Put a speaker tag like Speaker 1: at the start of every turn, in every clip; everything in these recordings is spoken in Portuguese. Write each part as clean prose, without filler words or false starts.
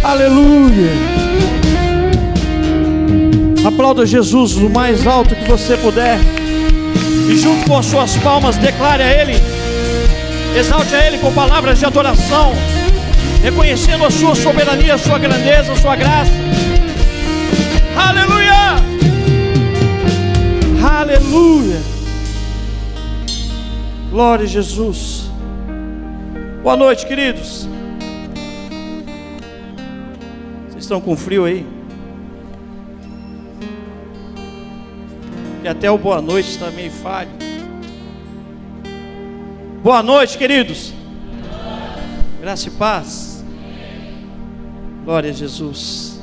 Speaker 1: Aleluia. Aplauda Jesus o mais alto que você puder. E junto com as suas palmas, declare a Ele. Exalte a Ele com palavras de adoração, reconhecendo a sua soberania, a sua grandeza, a sua graça. Aleluia! Aleluia! Glória a Jesus. Boa noite, queridos. Vocês estão com frio aí? Que até o boa noite está meio falho. Boa noite, queridos. Graça e paz. Glória a Jesus.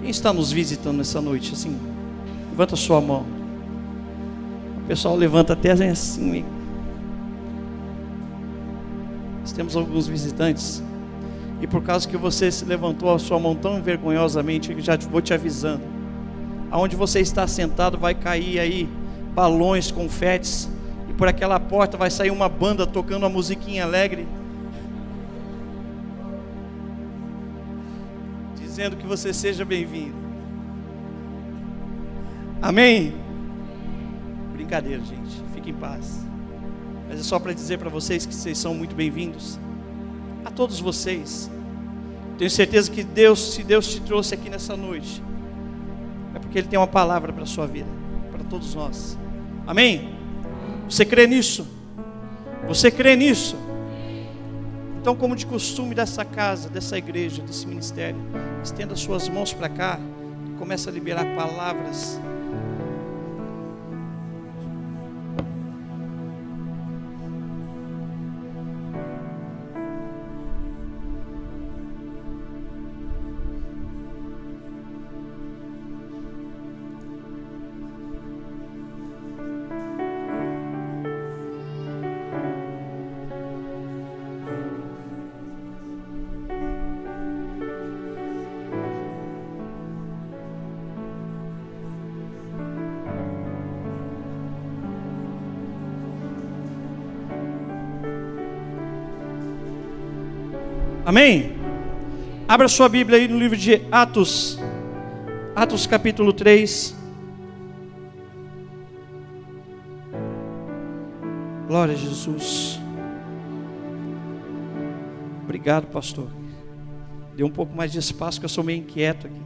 Speaker 1: Quem está nos visitando nessa noite assim? Levanta a sua mão. O pessoal levanta até assim. Nós temos alguns visitantes. E por causa que você se levantou a sua mão tão vergonhosamente, eu já vou te avisando. Aonde você está sentado vai cair aí balões, confetes. E por aquela porta vai sair uma banda tocando uma musiquinha alegre, dizendo que você seja bem-vindo. Amém? Brincadeira, gente. Fique em paz. Mas é só para dizer para vocês que vocês são muito bem-vindos. A todos vocês. Tenho certeza que se Deus te trouxe aqui nessa noite, é porque Ele tem uma palavra para a sua vida, para todos nós. Amém? Você crê nisso? Você crê nisso? Então, como de costume dessa casa, dessa igreja, desse ministério, estenda suas mãos para cá e comece a liberar palavras. Amém? Abra sua Bíblia aí no livro de Atos. Atos capítulo 3. Glória a Jesus. Obrigado, pastor. Deu um pouco mais de espaço que eu sou meio inquieto aqui.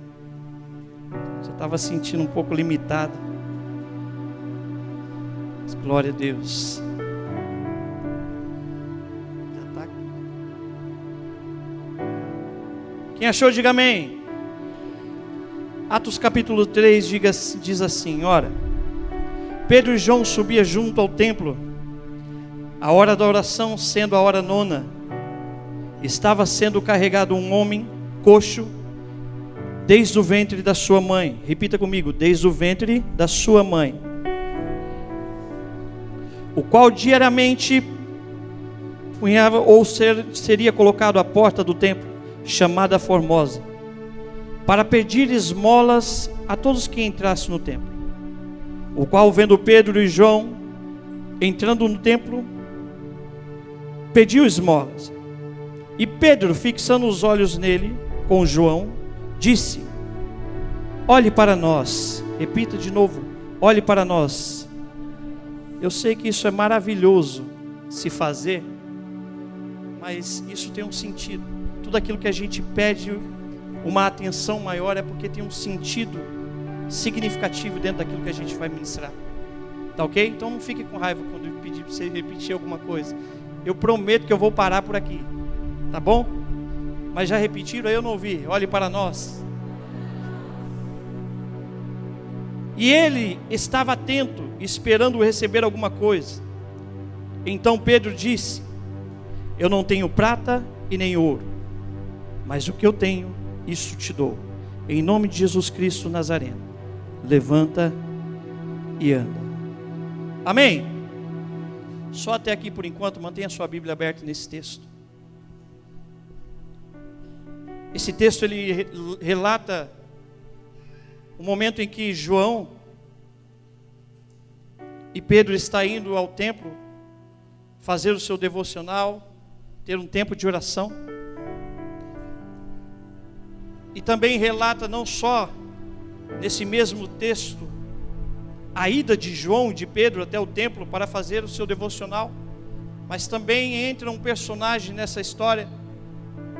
Speaker 1: Já estava sentindo um pouco limitado. Mas, glória a Deus. Quem achou, diga amém. Atos capítulo 3 diz assim: ora, Pedro e João subiam junto ao templo, a hora da oração sendo a hora nona. Estava sendo carregado um homem coxo, desde o ventre da sua mãe. Repita comigo: desde o ventre da sua mãe. O qual diariamente punhava ou seria colocado à porta do templo, chamada Formosa, para pedir esmolas a todos que entrassem no templo. O qual, vendo Pedro e João entrando no templo, pediu esmolas. E Pedro, fixando os olhos nele com João, disse: olhe para nós. Repita de novo: olhe para nós. Eu sei que isso é maravilhoso se fazer, mas isso tem um sentido. Tudo aquilo que a gente pede uma atenção maior é porque tem um sentido significativo dentro daquilo que a gente vai ministrar. Tá ok? Então não fique com raiva quando eu pedir para você repetir alguma coisa. Eu prometo que eu vou parar por aqui. Tá bom? Mas já repetiram, aí eu não ouvi. Olhe para nós. E ele estava atento, esperando receber alguma coisa. Então Pedro disse: eu não tenho prata e nem ouro, mas o que eu tenho, isso te dou. Em nome de Jesus Cristo Nazareno, levanta e anda. Amém? Só até aqui por enquanto. Mantenha a sua Bíblia aberta nesse texto. Esse texto ele relata o momento em que João e Pedro estão indo ao templo fazer o seu devocional, ter um tempo de oração. E também relata não só nesse mesmo texto a ida de João e de Pedro até o templo para fazer o seu devocional, mas também entra um personagem nessa história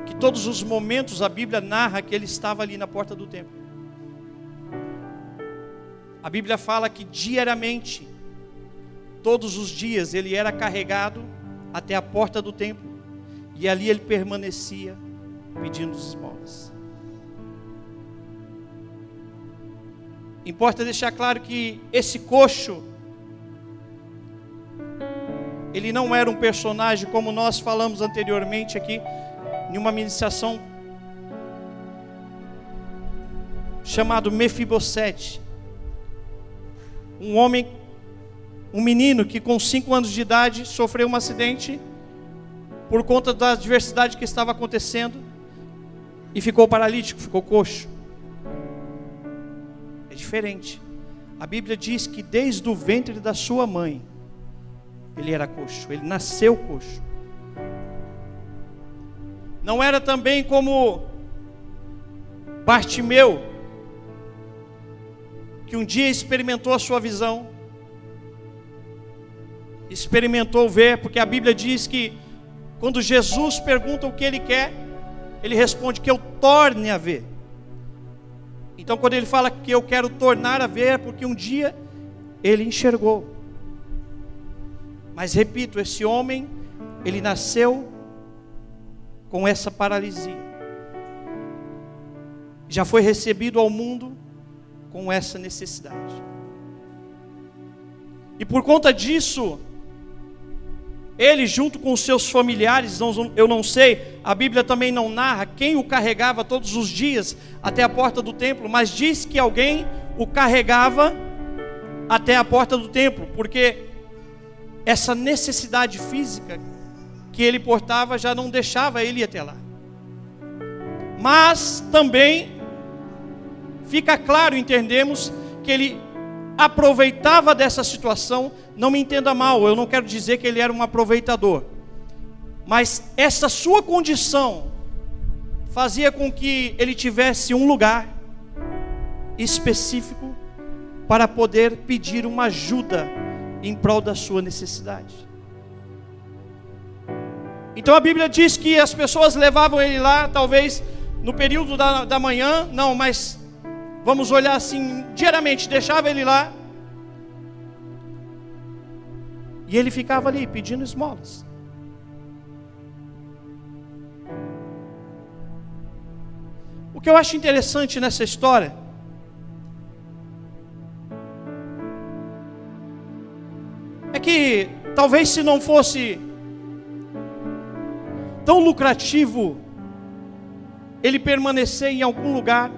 Speaker 1: que todos os momentos a Bíblia narra que ele estava ali na porta do templo. A Bíblia fala que diariamente, todos os dias, ele era carregado até a porta do templo, e ali ele permanecia pedindo esmolas. Importa deixar claro que esse coxo, ele não era um personagem como nós falamos anteriormente aqui, em uma ministração chamado Mefibosete. Um homem, um menino que com 5 anos de idade sofreu um acidente por conta da adversidade que estava acontecendo e ficou paralítico, ficou coxo. É diferente. A Bíblia diz que desde o ventre da sua mãe ele era coxo, ele nasceu coxo. Não era também como Bartimeu, que um dia experimentou a sua visão, experimentou ver, porque a Bíblia diz que quando Jesus pergunta o que ele quer, ele responde que eu torne a ver. Então quando ele fala que eu quero tornar a ver, é porque um dia ele enxergou. Mas repito, esse homem, ele nasceu com essa paralisia, já foi recebido ao mundo com essa necessidade, e por conta disso, ele junto com os seus familiares, eu não sei, a Bíblia também não narra quem o carregava todos os dias até a porta do templo, mas diz que alguém o carregava até a porta do templo, porque essa necessidade física que ele portava já não deixava ele ir até lá. Mas também fica claro, entendemos, que ele aproveitava dessa situação. Não me entenda mal, eu não quero dizer que ele era um aproveitador, mas essa sua condição fazia com que ele tivesse um lugar específico para poder pedir uma ajuda em prol da sua necessidade. Então a Bíblia diz que as pessoas levavam ele lá, talvez no período da manhã, não, mas vamos olhar assim, diariamente, deixava ele lá, e ele ficava ali pedindo esmolas. O que eu acho interessante nessa história é que talvez se não fosse tão lucrativo ele permanecer em algum lugar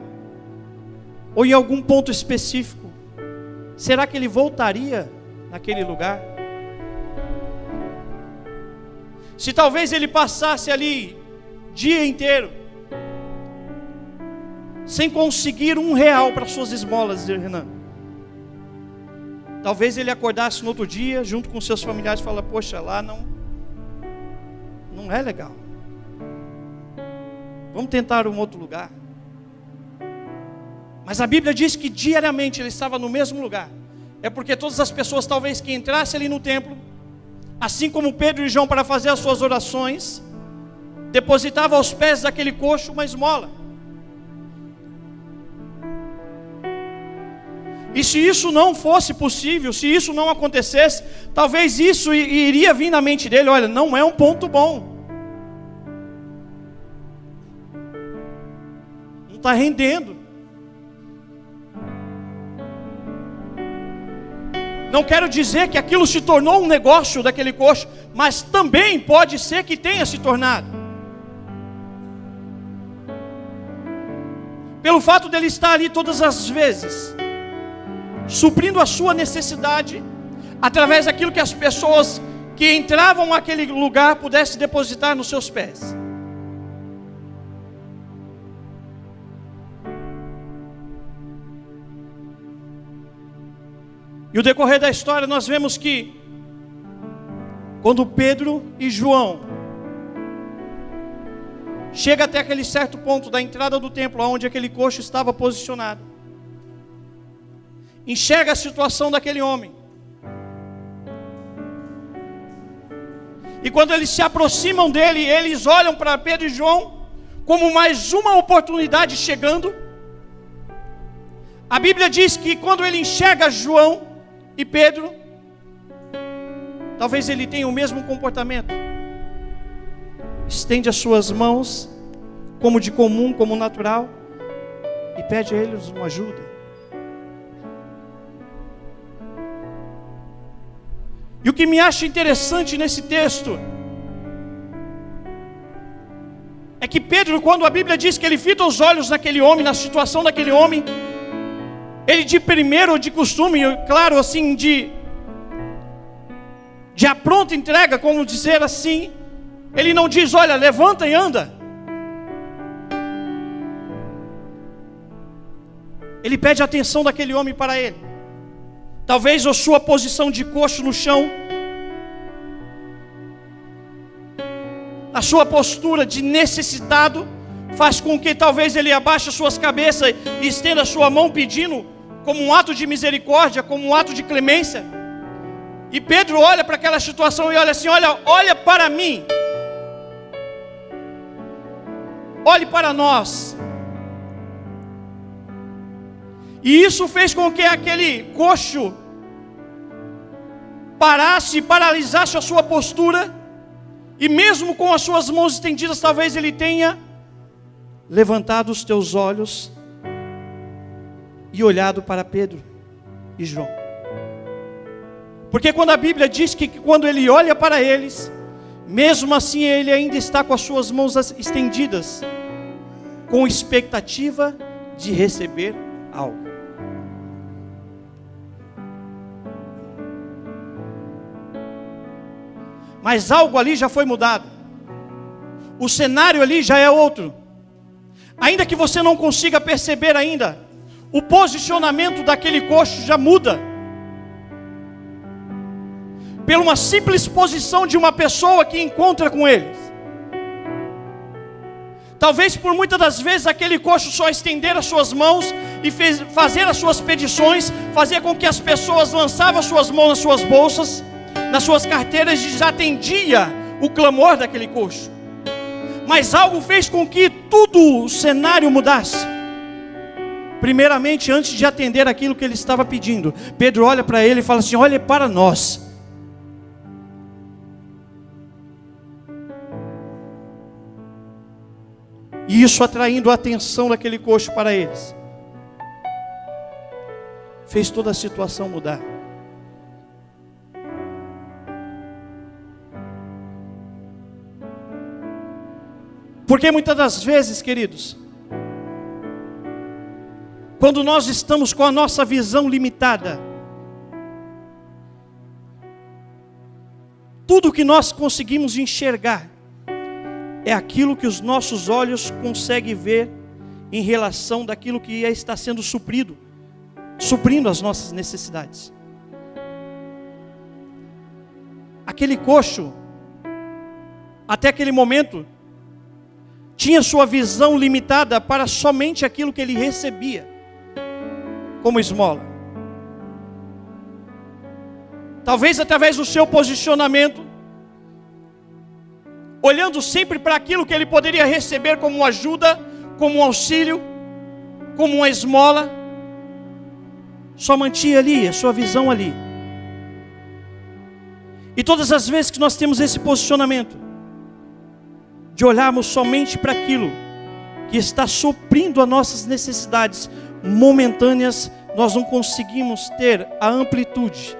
Speaker 1: ou em algum ponto específico, será que ele voltaria naquele lugar? Se talvez ele passasse ali dia inteiro sem conseguir R$1 para suas esmolas, Renan, talvez ele acordasse no outro dia junto com seus familiares e falasse: poxa, lá não é legal, vamos tentar um outro lugar. Mas a Bíblia diz que diariamente ele estava no mesmo lugar. É porque todas as pessoas talvez que entrassem ali no templo, assim como Pedro e João, para fazer as suas orações, depositavam aos pés daquele coxo uma esmola. E se isso não fosse possível, se isso não acontecesse, talvez isso iria vir na mente dele: olha, não é um ponto bom, não está rendendo. Não quero dizer que aquilo se tornou um negócio daquele coxo, mas também pode ser que tenha se tornado. Pelo fato dele estar ali todas as vezes, suprindo a sua necessidade, através daquilo que as pessoas que entravam naquele lugar pudessem depositar nos seus pés. E o decorrer da história nós vemos que quando Pedro e João chega até aquele certo ponto da entrada do templo, onde aquele coxo estava posicionado. Enxerga a situação daquele homem. E quando eles se aproximam dele, eles olham para Pedro e João como mais uma oportunidade chegando. A Bíblia diz que quando ele enxerga João e Pedro, talvez ele tenha o mesmo comportamento. Estende as suas mãos, como de comum, como natural, e pede a eles uma ajuda. E o que me acha interessante nesse texto é que Pedro, quando a Bíblia diz que ele fita os olhos naquele homem, na situação daquele homem, ele de primeiro, de costume, claro assim, de a pronta entrega, como dizer assim, ele não diz, olha, levanta e anda. Ele pede a atenção daquele homem para ele. Talvez a sua posição de coxo no chão, a sua postura de necessitado, faz com que talvez ele abaixe as suas cabeças e estenda a sua mão pedindo, como um ato de misericórdia, como um ato de clemência. E Pedro olha para aquela situação e olha assim, olha para mim, olhe para nós. E isso fez com que aquele coxo parasse e paralisasse a sua postura. E mesmo com as suas mãos estendidas, talvez ele tenha levantado os teus olhos e olhado para Pedro e João. Porque quando a Bíblia diz que quando ele olha para eles, mesmo assim ele ainda está com as suas mãos estendidas, com expectativa de receber algo. Mas algo ali já foi mudado. O cenário ali já é outro. Ainda que você não consiga perceber ainda, o posicionamento daquele coxo já muda. Pela uma simples posição de uma pessoa que encontra com eles. Talvez por muitas das vezes aquele coxo só estender as suas mãos e fazer as suas petições, fazer com que as pessoas lançavam as suas mãos nas suas bolsas, nas suas carteiras, e desatendia o clamor daquele coxo. Mas algo fez com que tudo o cenário mudasse. Primeiramente, antes de atender aquilo que ele estava pedindo, Pedro olha para ele e fala assim, olha para nós. E isso atraindo a atenção daquele coxo para eles, fez toda a situação mudar. Porque muitas das vezes, queridos, quando nós estamos com a nossa visão limitada, tudo que nós conseguimos enxergar é aquilo que os nossos olhos conseguem ver em relação daquilo que está sendo suprindo as nossas necessidades. Aquele coxo, até aquele momento, tinha sua visão limitada para somente aquilo que ele recebia como esmola. Talvez através do seu posicionamento, olhando sempre para aquilo que ele poderia receber como ajuda, como um auxílio, como uma esmola, só mantinha ali, a sua visão ali. E todas as vezes que nós temos esse posicionamento, de olharmos somente para aquilo que está suprindo as nossas necessidades momentâneas, nós não conseguimos ter a amplitude,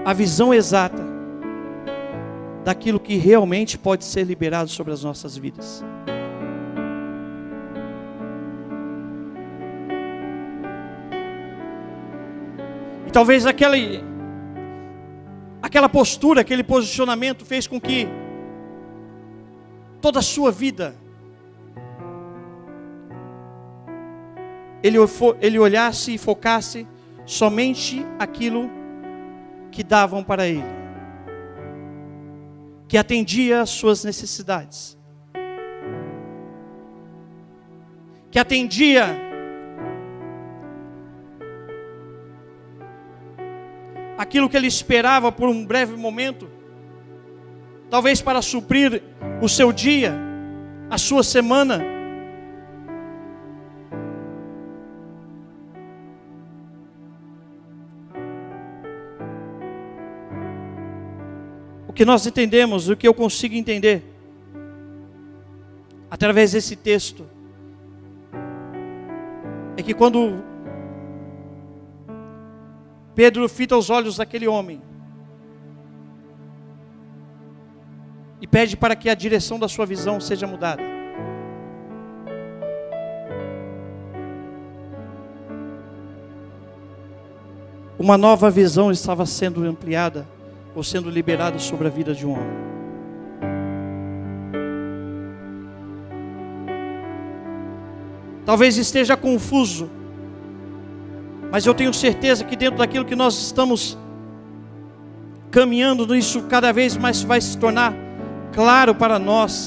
Speaker 1: a visão exata daquilo que realmente pode ser liberado sobre as nossas vidas. E talvez aquela postura, aquele posicionamento fez com que toda a sua vida ele olhasse e focasse somente aquilo que davam para ele, que atendia às suas necessidades, que atendia aquilo que ele esperava por um breve momento, talvez para suprir o seu dia, a sua semana. O que nós entendemos, o que eu consigo entender, através desse texto, é que quando Pedro fita os olhos daquele homem e pede para que a direção da sua visão seja mudada, uma nova visão estava sendo ampliada ou sendo liberada sobre a vida de um homem. Talvez esteja confuso, mas eu tenho certeza que dentro daquilo que nós estamos caminhando, isso cada vez mais vai se tornar claro para nós.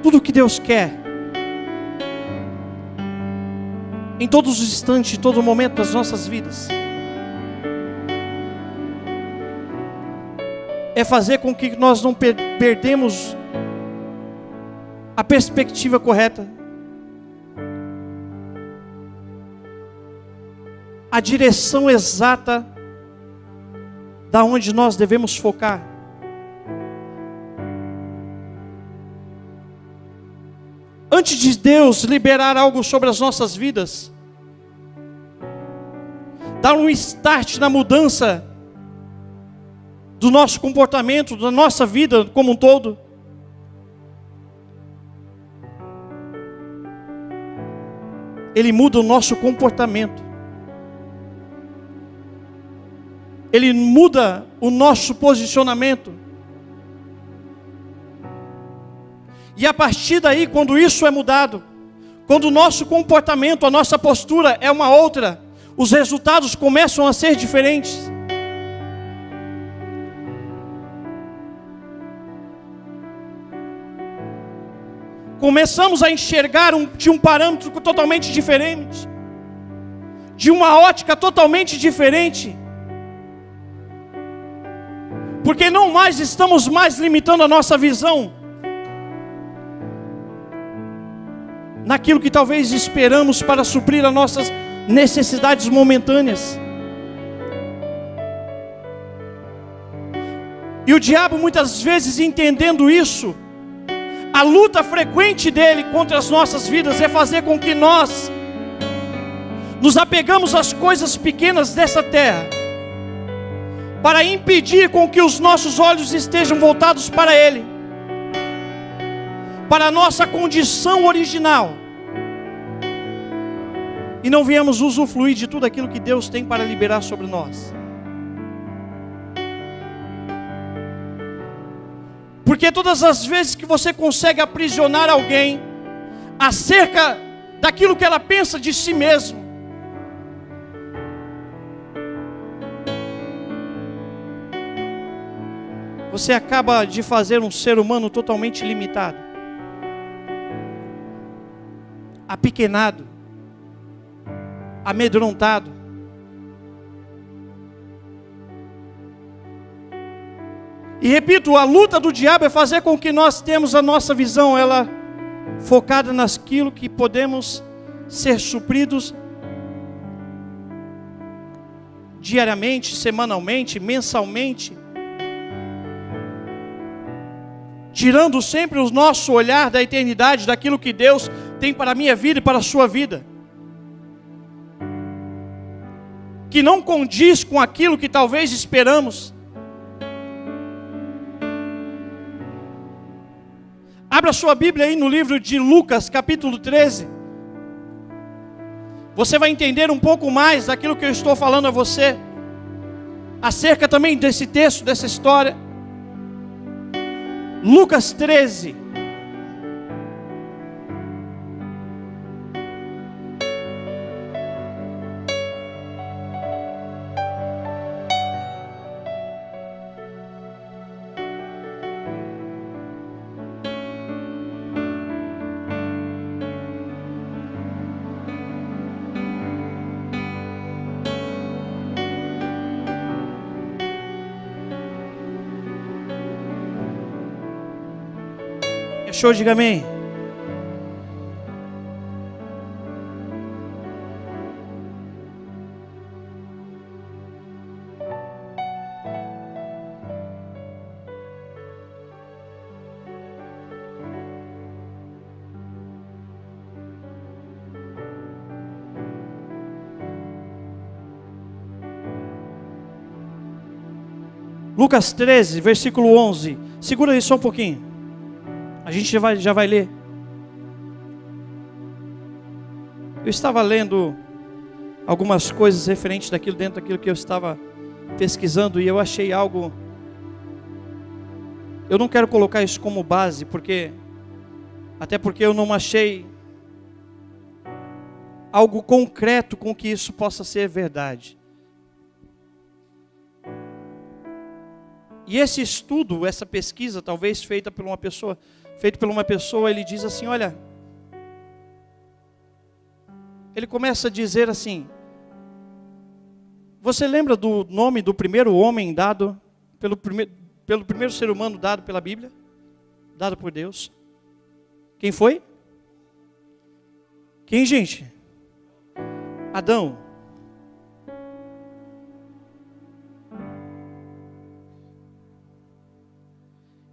Speaker 1: Tudo que Deus quer, em todos os instantes, em todo momento das nossas vidas, é fazer com que nós não perdemos a perspectiva correta, a direção exata da onde nós devemos focar. Antes de Deus liberar algo sobre as nossas vidas, dar um start na mudança do nosso comportamento, da nossa vida como um todo, Ele muda o nosso comportamento, Ele muda o nosso posicionamento. E a partir daí, quando isso é mudado, quando o nosso comportamento, a nossa postura é uma outra, os resultados começam a ser diferentes. Começamos a enxergar de um parâmetro totalmente diferente, de uma ótica totalmente diferente, porque não mais estamos mais limitando a nossa visão naquilo que talvez esperamos para suprir as nossas necessidades momentâneas. E o diabo muitas vezes, entendendo isso, a luta frequente dele contra as nossas vidas é fazer com que nós nos apegamos às coisas pequenas dessa terra, para impedir com que os nossos olhos estejam voltados para Ele, para a nossa condição original, e não viemos usufruir de tudo aquilo que Deus tem para liberar sobre nós. Porque todas as vezes que você consegue aprisionar alguém acerca daquilo que ela pensa de si mesmo, você acaba de fazer um ser humano totalmente limitado, apequenado, amedrontado. E repito, a luta do diabo é fazer com que nós temos a nossa visão, ela focada naquilo que podemos ser supridos diariamente, semanalmente, mensalmente, tirando sempre o nosso olhar da eternidade, daquilo que Deus tem para a minha vida e para a sua vida, que não condiz com aquilo que talvez esperamos. Abra sua Bíblia aí no livro de Lucas, capítulo 13. Você vai entender um pouco mais daquilo que eu estou falando a você. acerca também desse texto, dessa história. Lucas 13. Achou? Diga amém. Lucas 13, versículo 11. Segura aí só um pouquinho. A gente já vai ler. Eu estava lendo algumas coisas referentes dentro daquilo que eu estava pesquisando, e eu achei algo. Eu não quero colocar isso como base, até porque eu não achei algo concreto com que isso possa ser verdade. E esse estudo, essa pesquisa, talvez feita por uma pessoa, ele diz assim, olha, ele começa a dizer assim, você lembra do nome do primeiro homem dado, pelo primeiro ser humano dado pela Bíblia? Dado por Deus? Quem foi? Quem, gente? Adão.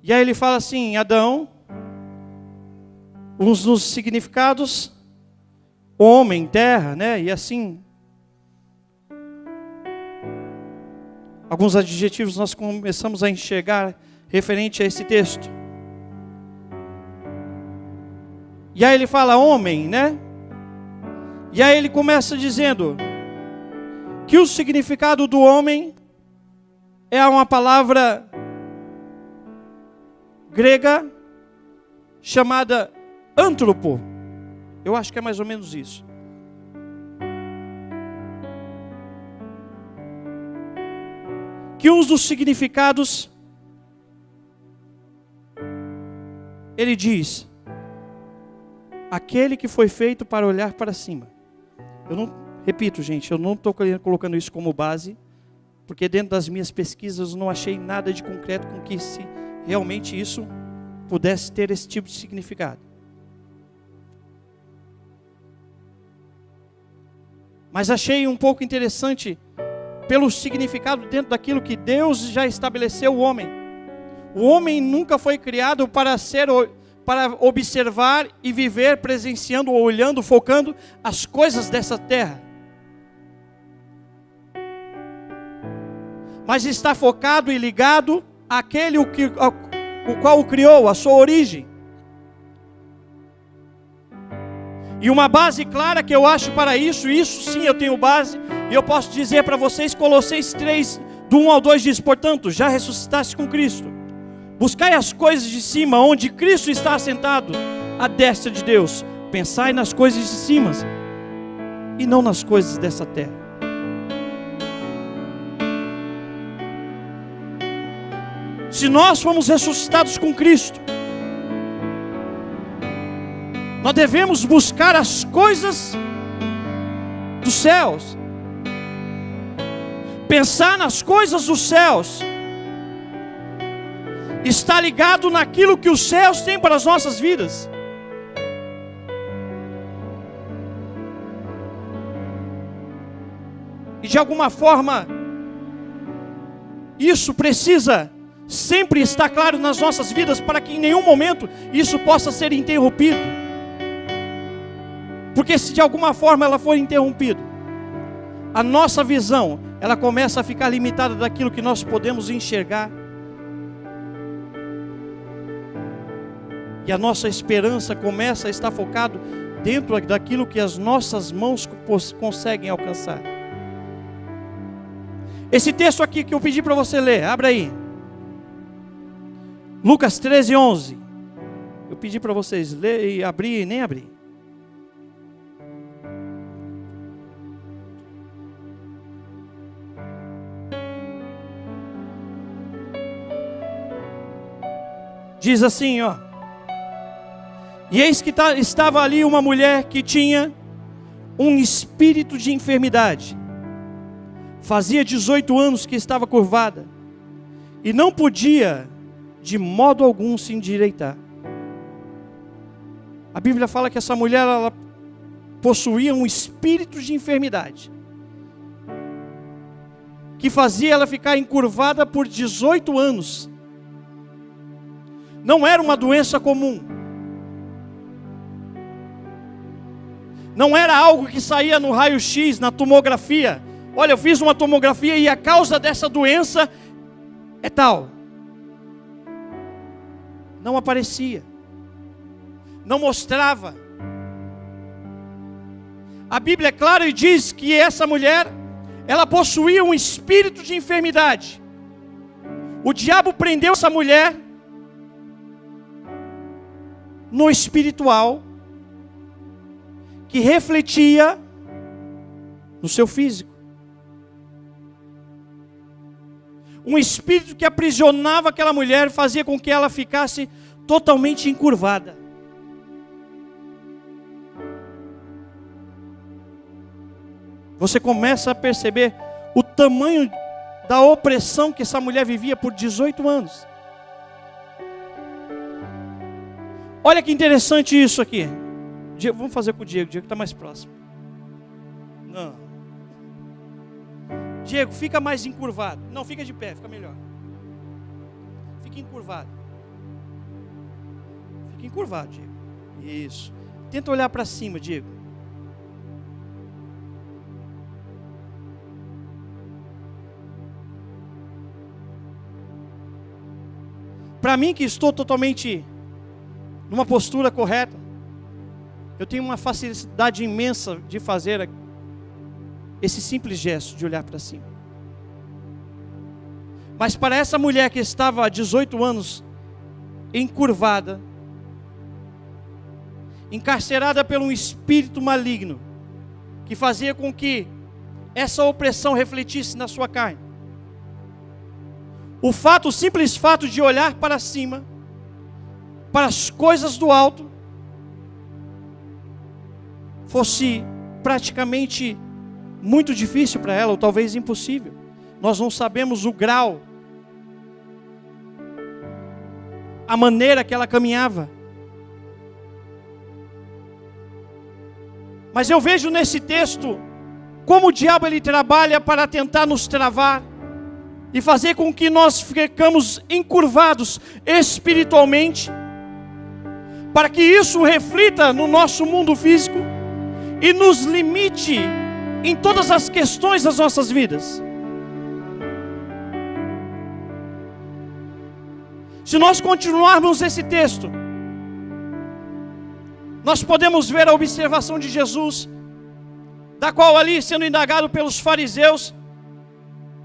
Speaker 1: E aí ele fala assim, Adão, uns dos significados, homem, terra, né? E assim, alguns adjetivos nós começamos a enxergar referente a esse texto. E aí ele fala homem, né? E aí ele começa dizendo que o significado do homem é uma palavra grega chamada antropo. Eu acho que é mais ou menos isso. Que um dos significados, ele diz, aquele que foi feito para olhar para cima. Eu não, repito gente, eu não estou colocando isso como base, porque dentro das minhas pesquisas eu não achei nada de concreto com que realmente isso pudesse ter esse tipo de significado. Mas achei um pouco interessante pelo significado dentro daquilo que Deus já estabeleceu o homem. O homem nunca foi criado para observar e viver presenciando, olhando, focando as coisas dessa terra. Mas está focado e ligado àquele o qual o criou, a sua origem. E uma base clara que eu acho para isso sim eu tenho base, e eu posso dizer para vocês, Colossenses 3, do 1 ao 2 diz, portanto, já ressuscitaste com Cristo, buscai as coisas de cima, onde Cristo está assentado, à destra de Deus, pensai nas coisas de cima, e não nas coisas dessa terra. Se nós fomos ressuscitados com Cristo, nós devemos buscar as coisas dos céus, pensar nas coisas dos céus, estar ligado naquilo que os céus têm para as nossas vidas. E de alguma forma, isso precisa sempre estar claro nas nossas vidas, para que em nenhum momento isso possa ser interrompido. Porque se de alguma forma ela for interrompida, a nossa visão, ela começa a ficar limitada daquilo que nós podemos enxergar. E a nossa esperança começa a estar focado dentro daquilo que as nossas mãos conseguem alcançar. Esse texto aqui que eu pedi para você ler, abra aí. Lucas 13:11. Eu pedi para vocês ler e abrir e nem abrir. Diz assim, ó. E eis que estava ali uma mulher que tinha um espírito de enfermidade. Fazia 18 anos que estava curvada. E não podia de modo algum se endireitar. A Bíblia fala que essa mulher, ela possuía um espírito de enfermidade. Que fazia ela ficar encurvada por 18 anos. Não era uma doença comum. Não era algo que saía no raio-x, na tomografia. Olha, eu fiz uma tomografia e a causa dessa doença é tal. Não aparecia. Não mostrava. A Bíblia é clara e diz que essa mulher, ela possuía um espírito de enfermidade. O diabo prendeu essa mulher no espiritual, que refletia no seu físico. Um espírito que aprisionava aquela mulher, fazia com que ela ficasse totalmente encurvada. Você começa a perceber o tamanho da opressão que essa mulher vivia por 18 anos. Olha que interessante isso aqui. Diego, vamos fazer com o Diego está mais próximo. Não. Diego, fica mais encurvado. Não, fica de pé, fica melhor. Fica encurvado. Fica encurvado, Diego. Isso. Tenta olhar para cima, Diego. Para mim que estou totalmente numa postura correta, eu tenho uma facilidade imensa de fazer esse simples gesto de olhar para cima. Mas para essa mulher que estava há 18 anos encurvada, encarcerada por um espírito maligno, que fazia com que essa opressão refletisse na sua carne, o simples fato de olhar para cima, para as coisas do alto, fosse praticamente muito difícil para ela, ou talvez impossível. Nós não sabemos o grau, a maneira que ela caminhava. Mas eu vejo nesse texto como o diabo ele trabalha para tentar nos travar e fazer com que nós ficamos encurvados espiritualmente, para que isso reflita no nosso mundo físico e nos limite em todas as questões das nossas vidas. Se nós continuarmos esse texto, nós podemos ver a observação de Jesus, da qual ali sendo indagado pelos fariseus,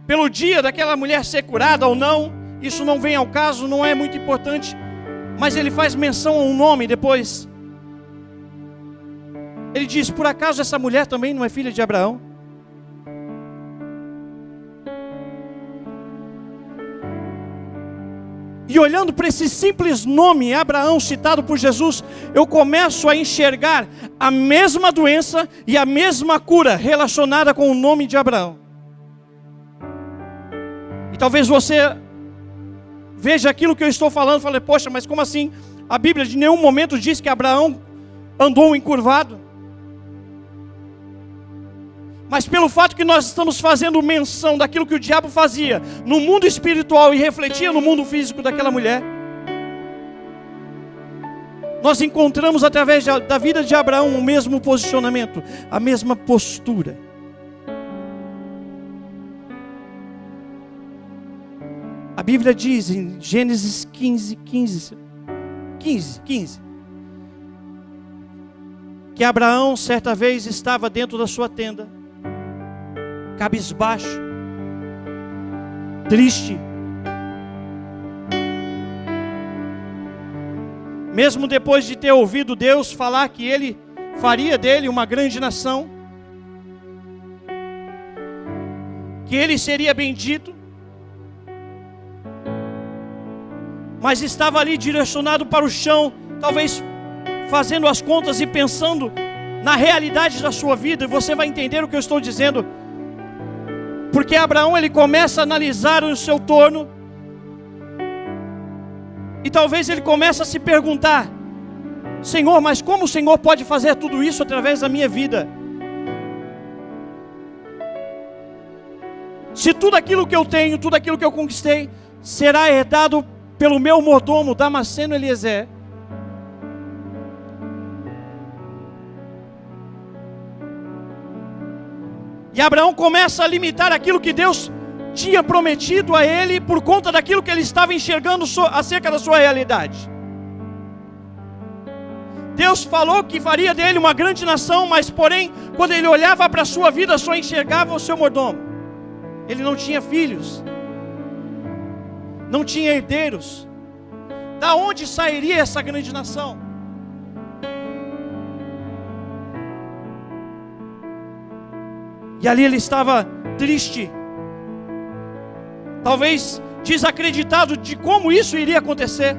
Speaker 1: pelo dia daquela mulher ser curada ou não, isso não vem ao caso, não é muito importante, mas ele faz menção a um nome depois. Ele diz: por acaso essa mulher também não é filha de Abraão? E olhando para esse simples nome, Abraão, citado por Jesus, eu começo a enxergar a mesma doença e a mesma cura relacionada com o nome de Abraão. E talvez você veja aquilo que eu estou falando e fale: poxa, mas como assim? A Bíblia de nenhum momento diz que Abraão andou encurvado. Mas pelo fato que nós estamos fazendo menção daquilo que o diabo fazia no mundo espiritual e refletia no mundo físico daquela mulher, nós encontramos através da vida de Abraão o mesmo posicionamento, a mesma postura. A Bíblia diz em Gênesis 15, que Abraão certa vez estava dentro da sua tenda, cabisbaixo, triste. Mesmo depois de ter ouvido Deus falar que Ele faria dele uma grande nação, que ele seria bendito, mas estava ali direcionado para o chão, talvez fazendo as contas e pensando na realidade da sua vida. E você vai entender o que eu estou dizendo, porque Abraão, ele começa a analisar o seu torno, e talvez ele comece a se perguntar: Senhor, mas como o Senhor pode fazer tudo isso através da minha vida? Se tudo aquilo que eu tenho, tudo aquilo que eu conquistei, será herdado pelo meu mordomo, Damasceno Eliezer. E Abraão começa a limitar aquilo que Deus tinha prometido a ele, por conta daquilo que ele estava enxergando acerca da sua realidade. Deus falou que faria dele uma grande nação, mas porém, quando ele olhava para a sua vida, só enxergava o seu mordomo. Ele não tinha filhos, não tinha herdeiros. Da onde sairia essa grande nação? E ali ele estava triste, talvez desacreditado de como isso iria acontecer.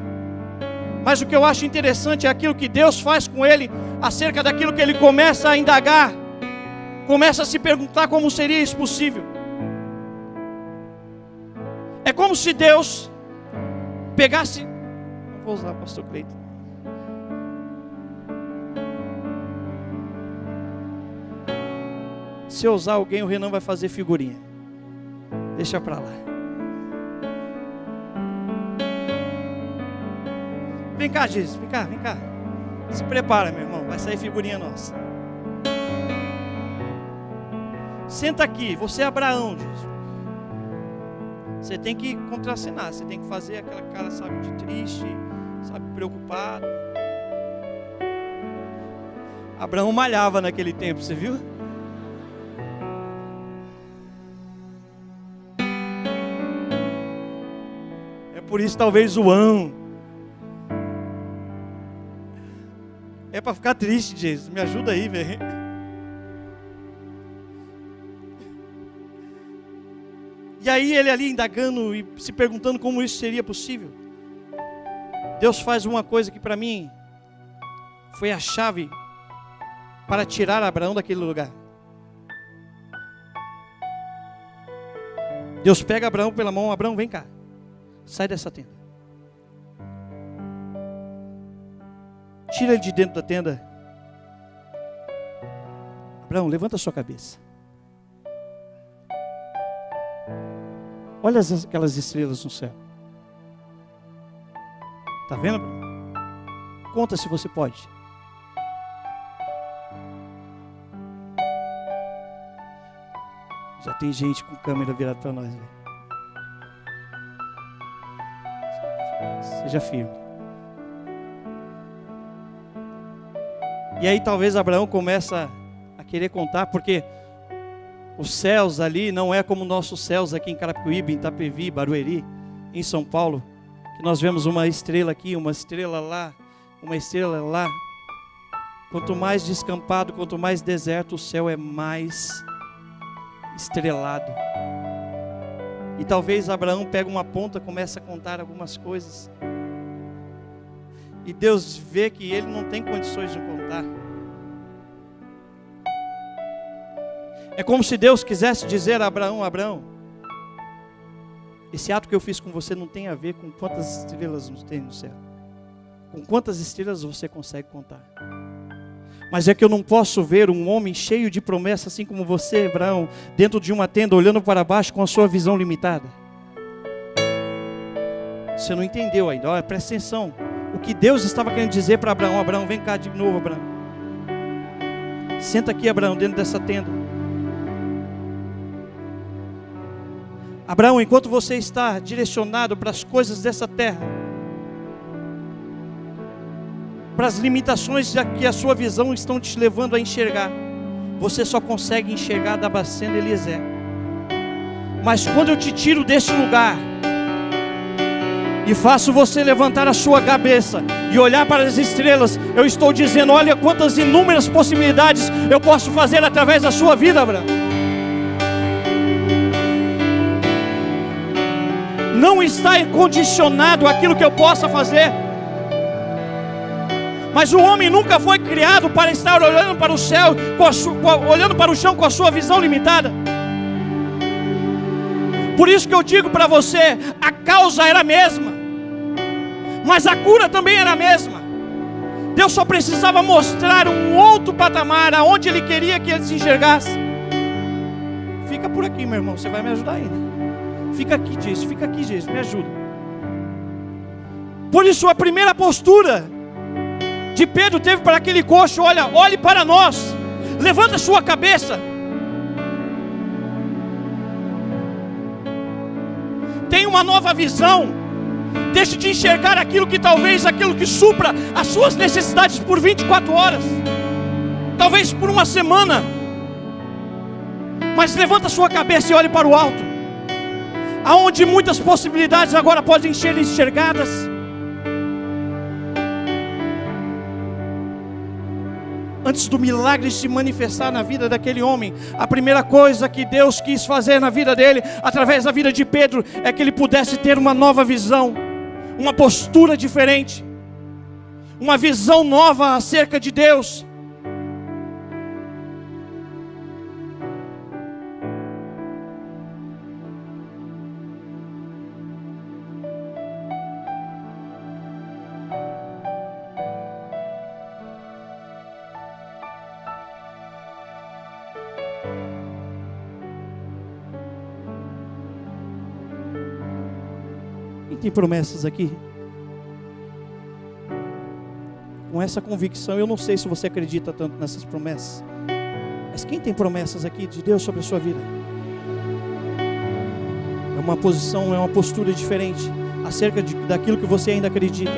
Speaker 1: Mas o que eu acho interessante é aquilo que Deus faz com ele, acerca daquilo que ele começa a indagar, começa a se perguntar como seria isso possível. É como se Deus pegasse... Vou usar o pastor Cleiton. Se eu usar alguém, o Renan vai fazer figurinha. Deixa pra lá. Vem cá, Jesus, vem cá, vem cá. Se prepara, meu irmão, vai sair figurinha nossa. Senta aqui, você é Abraão, Jesus. Você tem que contracenar, você tem que fazer aquela cara, sabe, de triste, sabe, preocupado. Abraão malhava naquele tempo, você viu? É por isso talvez o é para ficar triste, Jesus. Me ajuda aí, velho. E aí ele ali indagando e se perguntando como isso seria possível. Deus faz uma coisa que para mim foi a chave para tirar Abraão daquele lugar. Deus pega Abraão pela mão: Abraão, vem cá, sai dessa tenda. Tira ele de dentro da tenda. Abraão, levanta a sua cabeça. Olha aquelas estrelas no céu. Está vendo? Conta se você pode. Já tem gente com câmera virada para nós. Né? Seja firme. E aí talvez Abraão começa a querer contar, porque os céus ali não é como nossos céus aqui em Carapicuíba, em Itapevi, Barueri, em São Paulo, que nós vemos uma estrela aqui, uma estrela lá, uma estrela lá. Quanto mais descampado, quanto mais deserto, o céu é mais estrelado. E talvez Abraão pega uma ponta, começa a contar algumas coisas, e Deus vê que ele não tem condições de contar. É como se Deus quisesse dizer a Abraão: Abraão, esse ato que eu fiz com você não tem a ver com quantas estrelas tem no céu, com quantas estrelas você consegue contar. Mas é que eu não posso ver um homem cheio de promessa, assim como você, Abraão, dentro de uma tenda, olhando para baixo com a sua visão limitada. Você não entendeu ainda. Olha, presta atenção. O que Deus estava querendo dizer para Abraão: Abraão, vem cá de novo, Abraão. Senta aqui, Abraão, dentro dessa tenda. Abraão, enquanto você está direcionado para as coisas dessa terra, para as limitações que a sua visão estão te levando a enxergar, você só consegue enxergar Damasceno Eliezer. Mas quando eu te tiro desse lugar e faço você levantar a sua cabeça e olhar para as estrelas, eu estou dizendo: olha quantas inúmeras possibilidades eu posso fazer através da sua vida, Abraão. Não está condicionado àquilo que eu possa fazer. Mas o homem nunca foi criado para estar olhando para o céu, olhando para o chão com a sua visão limitada. Por isso que eu digo para você, a causa era a mesma, mas a cura também era a mesma. Deus só precisava mostrar um outro patamar, aonde Ele queria que ele se enxergasse. Fica por aqui, meu irmão, você vai me ajudar ainda. Fica aqui, Jesus, me ajuda. Por isso a primeira postura de Pedro teve para aquele coxo: olha, olhe para nós, levanta a sua cabeça. Tem uma nova visão. Deixe de enxergar aquilo que supra as suas necessidades por 24 horas, talvez por uma semana. Mas levanta a sua cabeça e olhe para o alto, aonde muitas possibilidades agora podem ser enxergadas. Antes do milagre se manifestar na vida daquele homem, a primeira coisa que Deus quis fazer na vida dele, através da vida de Pedro, é que ele pudesse ter uma nova visão, uma postura diferente, uma visão nova acerca de Deus. Tem promessas aqui? Com essa convicção, eu não sei se você acredita tanto nessas promessas, mas quem tem promessas aqui de Deus sobre a sua vida? É uma posição, é uma postura diferente acerca daquilo que você ainda acredita.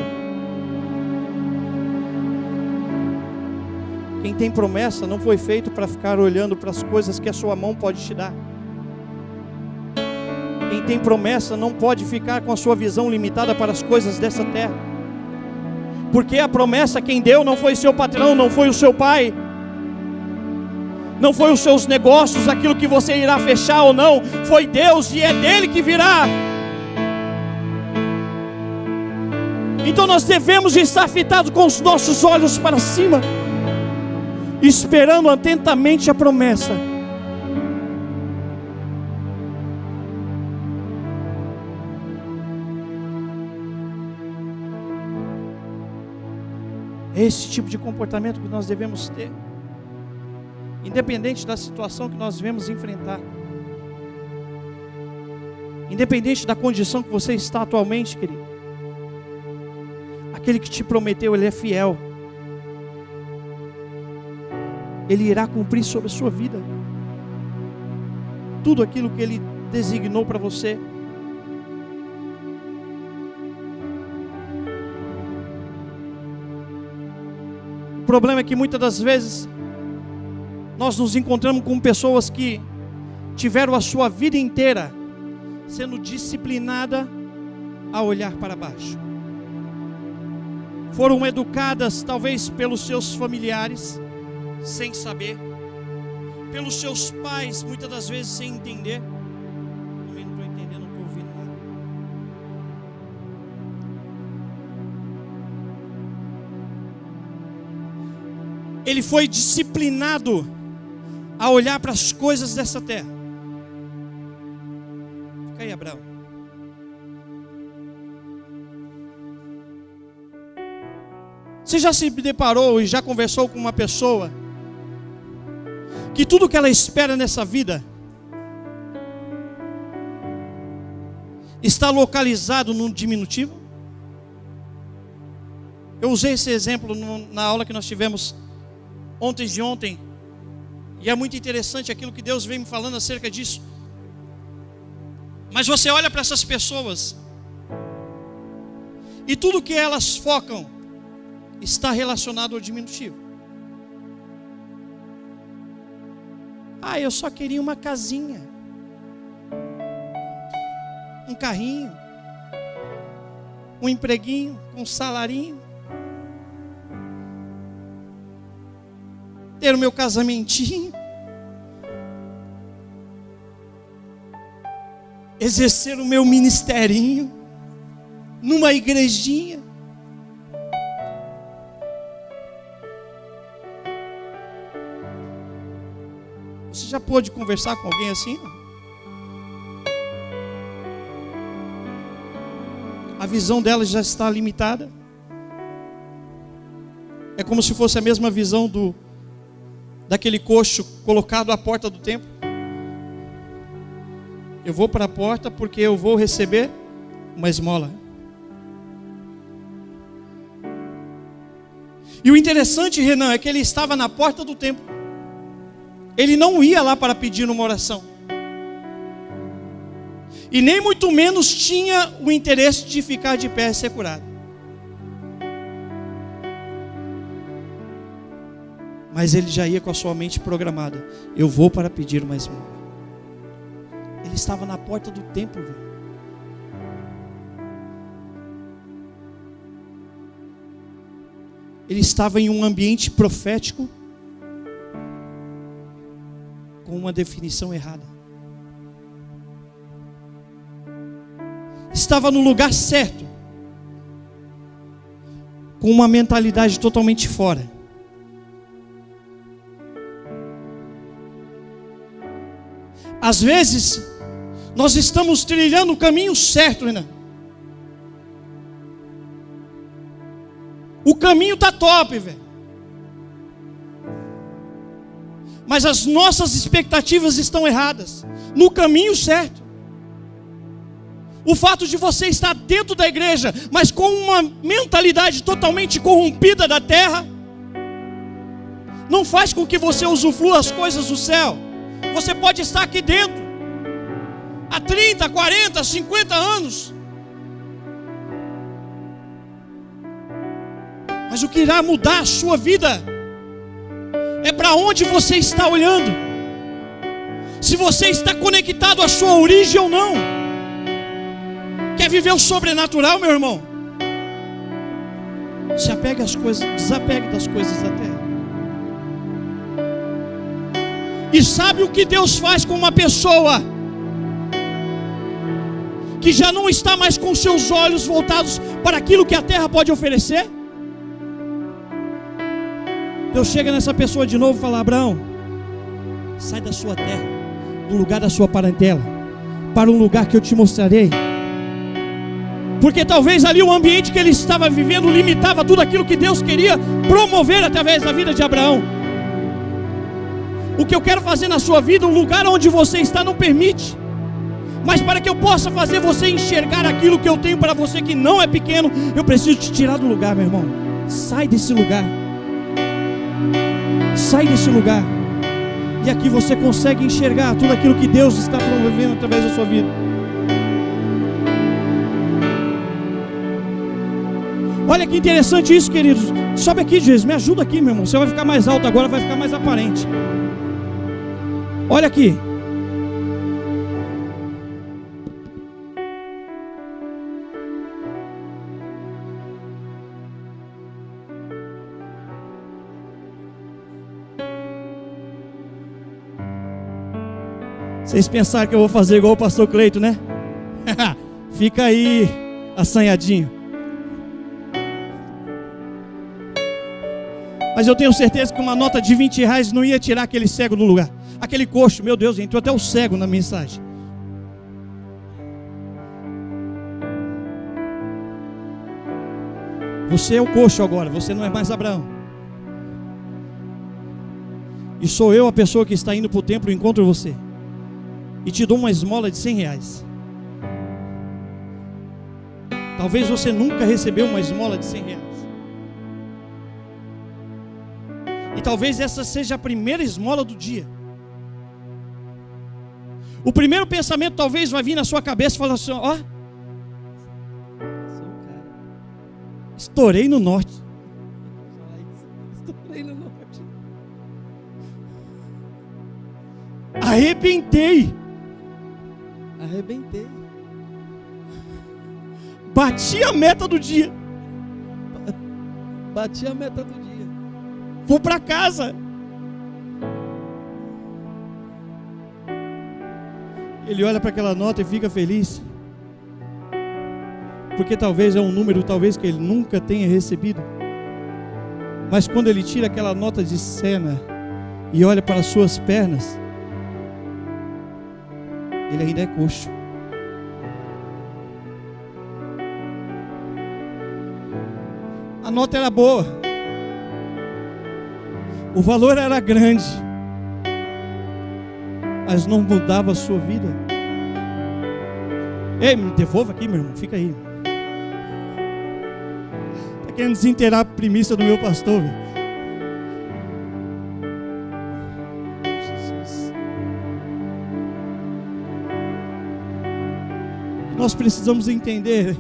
Speaker 1: Quem tem promessa não foi feito para ficar olhando para as coisas que a sua mão pode te dar. Quem tem promessa não pode ficar com a sua visão limitada para as coisas dessa terra, porque a promessa quem deu não foi seu patrão, não foi o seu pai, não foi os seus negócios, aquilo que você irá fechar ou não, foi Deus, e é dele que virá. Então nós devemos estar fitados com os nossos olhos para cima, esperando atentamente a promessa. É esse tipo de comportamento que nós devemos ter, independente da situação que nós devemos enfrentar, independente da condição que você está atualmente, querido. Aquele que te prometeu, Ele é fiel, Ele irá cumprir sobre a sua vida tudo aquilo que Ele designou para você. O problema é que muitas das vezes nós nos encontramos com pessoas que tiveram a sua vida inteira sendo disciplinada a olhar para baixo. Foram educadas talvez pelos seus familiares sem saber, pelos seus pais muitas das vezes sem entender. Também não estou entendendo, não estou ouvindo nada. Ele foi disciplinado a olhar para as coisas dessa terra. Fica aí, Abraão. Você já se deparou e já conversou com uma pessoa que tudo que ela espera nessa vida está localizado no diminutivo? Eu usei esse exemplo na aula que nós tivemos ontem, e é muito interessante aquilo que Deus vem me falando acerca disso. Mas você olha para essas pessoas e tudo que elas focam está relacionado ao diminutivo. Eu só queria uma casinha. um carrinho, um empreguinho, um salarinho, ter o meu casamentinho, exercer o meu ministerinho numa igrejinha. Você já pôde conversar com alguém assim? A visão dela já está limitada. É como se fosse a mesma visão daquele coxo colocado à porta do templo. Eu vou para a porta porque eu vou receber uma esmola. E o interessante, Renan, é que ele estava na porta do templo. Ele não ia lá para pedir uma oração. E nem muito menos tinha o interesse de ficar de pé e ser curado. Mas ele já ia com a sua mente programada. Eu vou para pedir uma esmola. Ele estava na porta do templo, velho. Ele estava em um ambiente profético com uma definição errada. Estava no lugar certo, com uma mentalidade totalmente fora. Às vezes, nós estamos trilhando o caminho certo, Renan. O caminho está top, velho. Mas as nossas expectativas estão erradas. No caminho certo. O fato de você estar dentro da igreja, mas com uma mentalidade totalmente corrompida da terra, não faz com que você usufrua as coisas do céu. Você pode estar aqui dentro há 30, 40, 50 anos, mas o que irá mudar a sua vida é para onde você está olhando. Se você está conectado à sua origem ou não. Quer viver o sobrenatural, meu irmão? Se apegue às coisas, desapegue das coisas da terra. E sabe o que Deus faz com uma pessoa que já não está mais com seus olhos voltados para aquilo que a terra pode oferecer? Deus chega nessa pessoa de novo e fala: Abraão, sai da sua terra, do lugar da sua parentela, para um lugar que eu te mostrarei. Porque talvez ali o ambiente que ele estava vivendo limitava tudo aquilo que Deus queria promover através da vida de Abraão. O que eu quero fazer na sua vida, o lugar onde você está não permite. Mas para que eu possa fazer você enxergar aquilo que eu tenho para você, que não é pequeno, eu preciso te tirar do lugar, meu irmão. Sai desse lugar. Sai desse lugar. E aqui você consegue enxergar tudo aquilo que Deus está promovendo através da sua vida. Olha que interessante isso, queridos. Sobe aqui, Jesus, me ajuda aqui, meu irmão. Você vai ficar mais alto agora, vai ficar mais aparente. Olha aqui. Vocês pensaram que eu vou fazer igual o pastor Cleito, né? Fica aí assanhadinho. Mas eu tenho certeza que uma nota de R$20 não ia tirar aquele cego do lugar. Aquele coxo, meu Deus, entrou até o cego na mensagem. Você é o coxo agora, você não é mais Abraão. E sou eu a pessoa que está indo para o templo e encontro você. E te dou uma esmola de R$100. Talvez você nunca recebeu uma esmola de R$100. E talvez essa seja a primeira esmola do dia. O primeiro pensamento talvez vai vir na sua cabeça e falar assim: ó, estourei no norte. Estourei no norte. Arrebentei. Bati a meta do dia.
Speaker 2: Bati a meta do dia.
Speaker 1: Vou para casa. Ele olha para aquela nota e fica feliz. Porque talvez é um número, talvez que ele nunca tenha recebido. Mas quando ele tira aquela nota de cena e olha para as suas pernas, ele ainda é coxo. A nota era boa. O valor era grande. Mas não mudava a sua vida. Ei, me devolva aqui, meu irmão. Fica aí. Está querendo desinteirar a premissa do meu pastor. Jesus. Nós precisamos entender.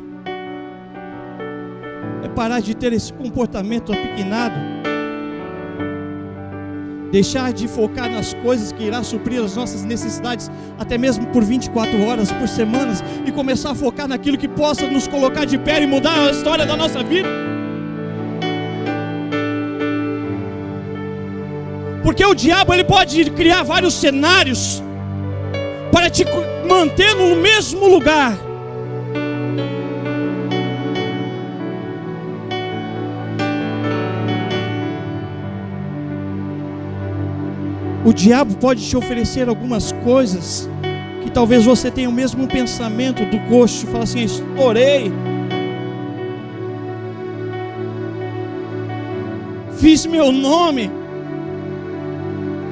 Speaker 1: É parar de ter esse comportamento apequenado. Deixar de focar nas coisas que irá suprir as nossas necessidades, até mesmo por 24 horas, por semanas, e começar a focar naquilo que possa nos colocar de pé e mudar a história da nossa vida. Porque o diabo, ele pode criar vários cenários para te manter no mesmo lugar. O diabo pode te oferecer algumas coisas que talvez você tenha o mesmo pensamento do coxo, fala assim: estourei, fiz meu nome,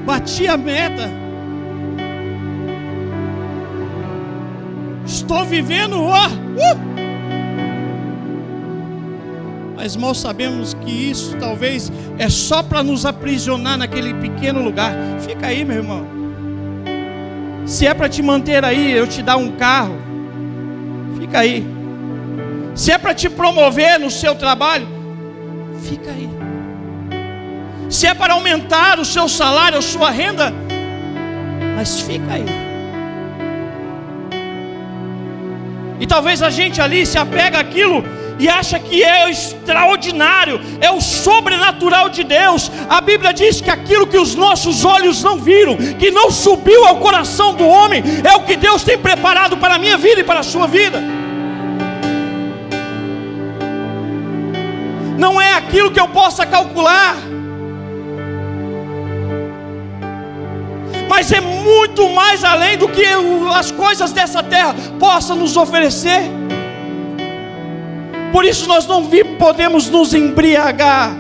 Speaker 1: bati a meta, estou vivendo, Mas mal sabemos que isso talvez é só para nos aprisionar naquele pequeno lugar. Fica aí, meu irmão. Se é para te manter aí, eu te dar um carro, fica aí. Se é para te promover no seu trabalho, fica aí. Se é para aumentar o seu salário, a sua renda, mas fica aí. E talvez a gente ali se apega àquilo e acha que é extraordinário, é o sobrenatural de Deus. A Bíblia diz que aquilo que os nossos olhos não viram, que não subiu ao coração do homem, é o que Deus tem preparado para a minha vida e para a sua vida. Não é aquilo que eu possa calcular, mas é muito mais além do que as coisas dessa terra possam nos oferecer. Por isso nós não podemos nos embriagar.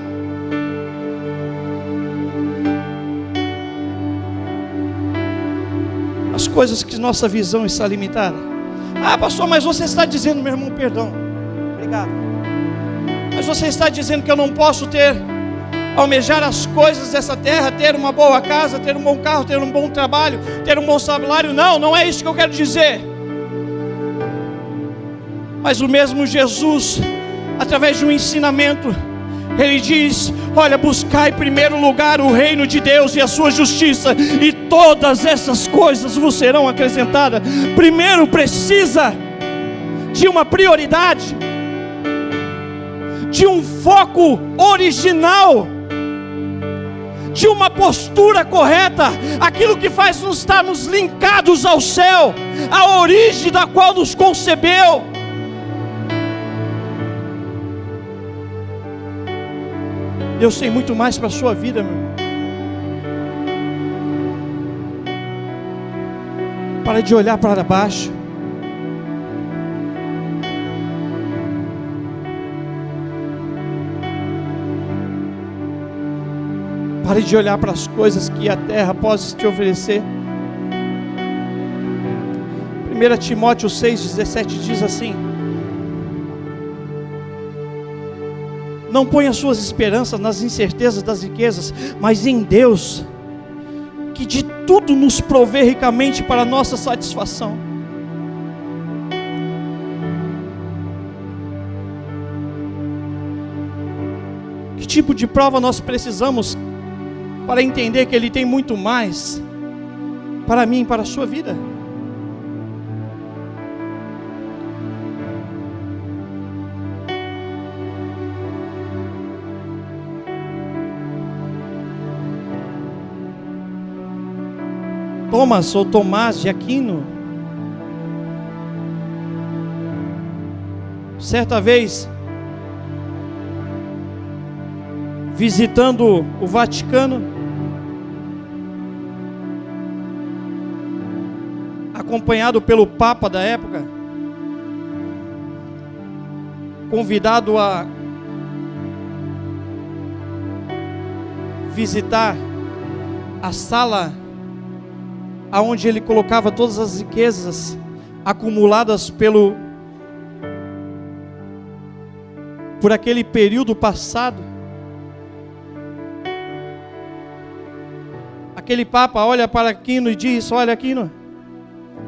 Speaker 1: As coisas que nossa visão está limitada. Ah, pastor, mas você está dizendo, meu irmão, perdão. Obrigado. Mas você está dizendo que eu não posso almejar as coisas dessa terra, ter uma boa casa, ter um bom carro, ter um bom trabalho, ter um bom salário. Não, não é isso que eu quero dizer. Mas o mesmo Jesus, através de um ensinamento, Ele diz: olha, buscai em primeiro lugar o reino de Deus e a sua justiça, e todas essas coisas vos serão acrescentadas. Primeiro precisa de uma prioridade, de um foco original, de uma postura correta, aquilo que faz nos estarmos linkados ao céu, à origem da qual nos concebeu. Deus tem muito mais para a sua vida, meu irmão. Para de olhar para baixo. Pare de olhar para as coisas que a terra possa te oferecer. 1 Timóteo 6,17 diz assim: não ponha suas esperanças nas incertezas das riquezas, mas em Deus, que de tudo nos provê ricamente para a nossa satisfação. Que tipo de prova nós precisamos para entender que Ele tem muito mais para mim e para a sua vida? Thomas ou Tomás de Aquino, certa vez, visitando o Vaticano, acompanhado pelo Papa da época, convidado a visitar a sala aonde ele colocava todas as riquezas acumuladas por aquele período passado. Aquele Papa olha para Aquino e diz: olha, Aquino,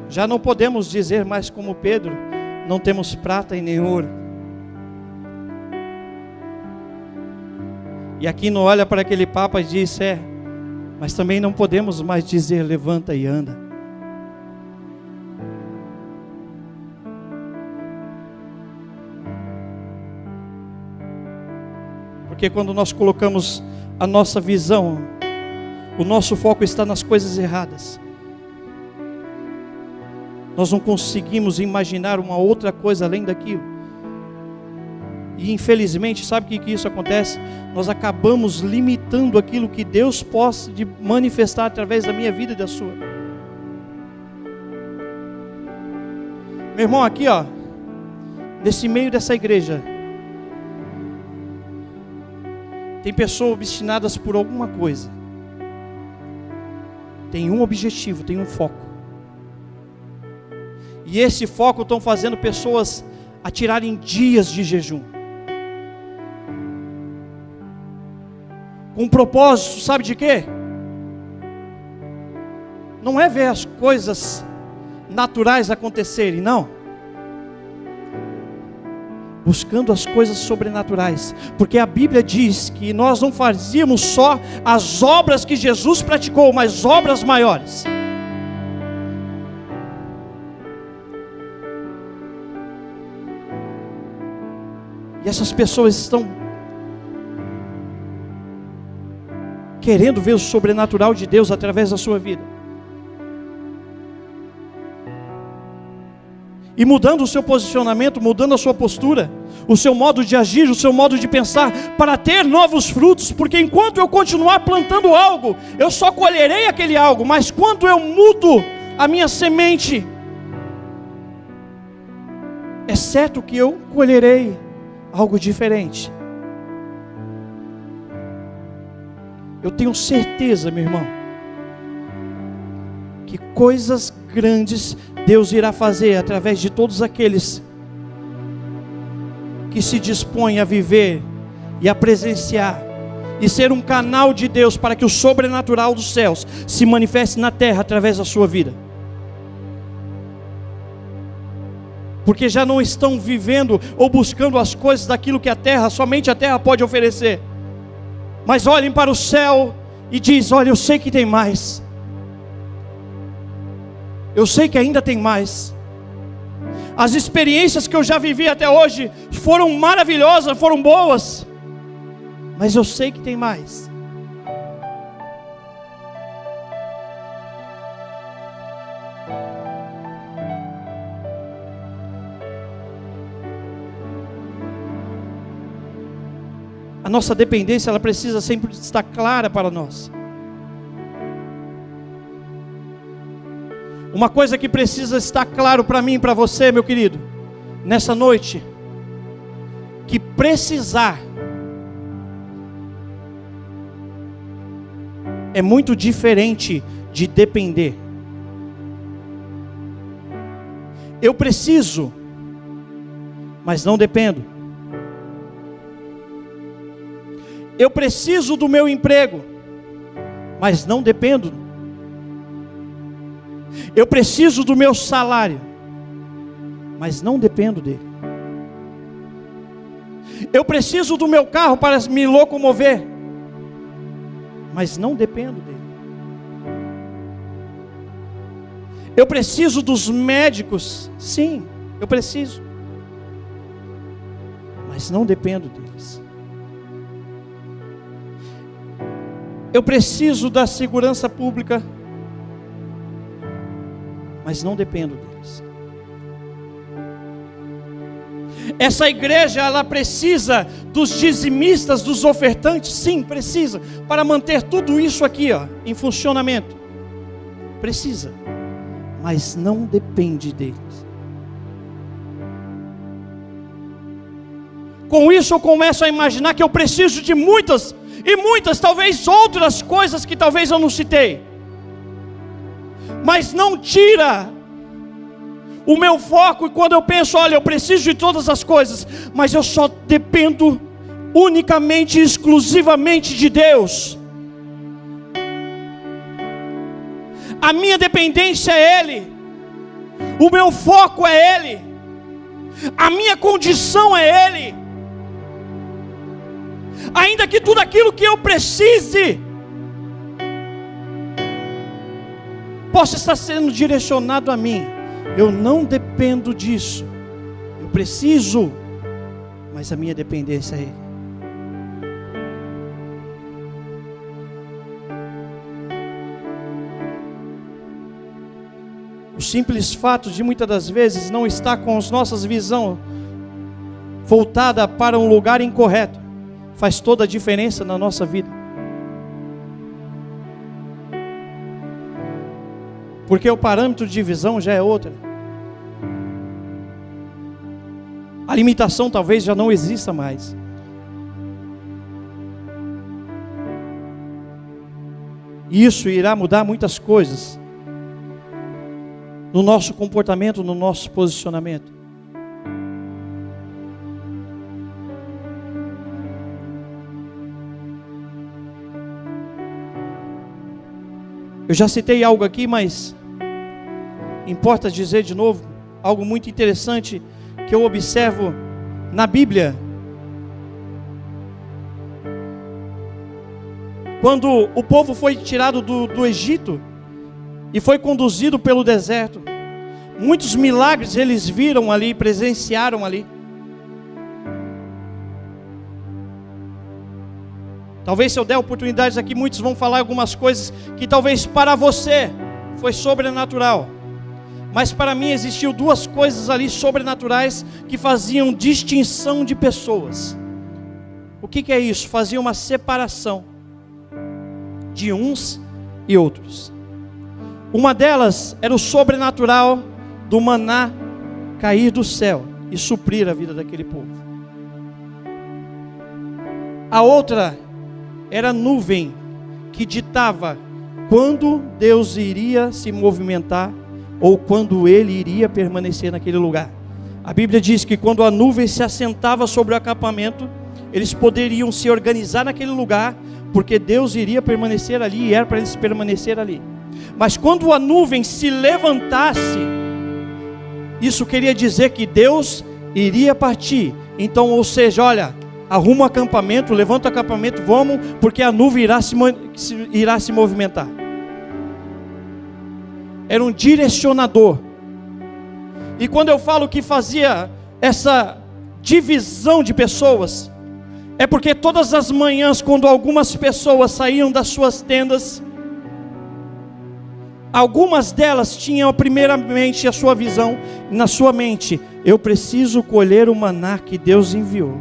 Speaker 1: já não podemos dizer mais como Pedro, não temos prata e nem ouro. E Aquino olha para aquele Papa e diz: mas também não podemos mais dizer levanta e anda. Porque quando nós colocamos a nossa visão, o nosso foco está nas coisas erradas, nós não conseguimos imaginar uma outra coisa além daquilo. E infelizmente, sabe o que isso acontece? Nós acabamos limitando aquilo que Deus possa manifestar através da minha vida e da sua. Meu irmão, aqui nesse meio dessa igreja, tem pessoas obstinadas por alguma coisa. Tem um objetivo, tem um foco. E esse foco estão fazendo pessoas a tirarem dias de jejum. Com um propósito, sabe de quê? Não é ver as coisas naturais acontecerem, não. Buscando as coisas sobrenaturais. Porque a Bíblia diz que nós não fazíamos só as obras que Jesus praticou, mas obras maiores. E essas pessoas estão querendo ver o sobrenatural de Deus através da sua vida. E mudando o seu posicionamento, mudando a sua postura, o seu modo de agir, o seu modo de pensar, para ter novos frutos. Porque enquanto eu continuar plantando algo, eu só colherei aquele algo. Mas quando eu mudo a minha semente, é certo que eu colherei algo diferente. Eu tenho certeza, meu irmão, que coisas grandes Deus irá fazer através de todos aqueles que se dispõem a viver e a presenciar e ser um canal de Deus para que o sobrenatural dos céus se manifeste na terra através da sua vida. Porque já não estão vivendo ou buscando as coisas daquilo que somente a terra pode oferecer. Mas olhem para o céu e diz: olha, eu sei que tem mais. Eu sei que ainda tem mais. As experiências que eu já vivi até hoje foram maravilhosas, foram boas. Mas eu sei que tem mais. A nossa dependência, ela precisa sempre estar clara para nós. Uma coisa que precisa estar claro para mim e para você, meu querido, nessa noite, que precisar é muito diferente de depender. Eu preciso, mas não dependo. Eu preciso do meu emprego, mas não dependo. Eu preciso do meu salário, mas não dependo dele. Eu preciso do meu carro para me locomover, mas não dependo dele. Eu preciso dos médicos, sim, eu preciso, mas não dependo deles. Eu preciso da segurança pública, mas não dependo deles. Essa igreja, ela precisa dos dizimistas, dos ofertantes, sim, precisa, para manter tudo isso aqui, em funcionamento. Precisa, mas não depende deles. Com isso eu começo a imaginar que eu preciso de muitas, e muitas, talvez outras coisas que talvez eu não citei. Mas não tira o meu foco, e quando eu penso, olha, eu preciso de todas as coisas, mas eu só dependo unicamente e exclusivamente de Deus. A minha dependência é Ele, o meu foco é Ele, a minha condição é Ele. Ainda que tudo aquilo que eu precise possa estar sendo direcionado a mim, eu não dependo disso. Eu preciso, mas a minha dependência é Ele. O simples fato de muitas das vezes não estar com as nossas visões voltada para um lugar incorreto faz toda a diferença na nossa vida. Porque o parâmetro de visão já é outro. A limitação talvez já não exista mais. Isso irá mudar muitas coisas no nosso comportamento, no nosso posicionamento. Eu já citei algo aqui, mas importa dizer de novo algo muito interessante que eu observo na Bíblia. Quando o povo foi tirado do Egito e foi conduzido pelo deserto, muitos milagres eles viram ali, presenciaram ali. Talvez se eu der oportunidades aqui, muitos vão falar algumas coisas que talvez para você foi sobrenatural. Mas para mim existiu duas coisas ali sobrenaturais que faziam distinção de pessoas. O que é isso? Fazia uma separação de uns e outros. Uma delas era o sobrenatural do maná cair do céu e suprir a vida daquele povo. A outra era a nuvem que ditava quando Deus iria se movimentar ou quando Ele iria permanecer naquele lugar. A Bíblia diz que quando a nuvem se assentava sobre o acampamento, eles poderiam se organizar naquele lugar, porque Deus iria permanecer ali e era para eles permanecer ali. Mas quando a nuvem se levantasse, isso queria dizer que Deus iria partir. Então, ou seja, olha, arruma o acampamento, levanta o acampamento, vamos, porque a nuvem irá se movimentar. Era um direcionador. E quando eu falo que fazia essa divisão de pessoas, é porque todas as manhãs, quando algumas pessoas saíam das suas tendas, algumas delas tinham primeiramente a sua visão na sua mente: eu preciso colher o maná que Deus enviou.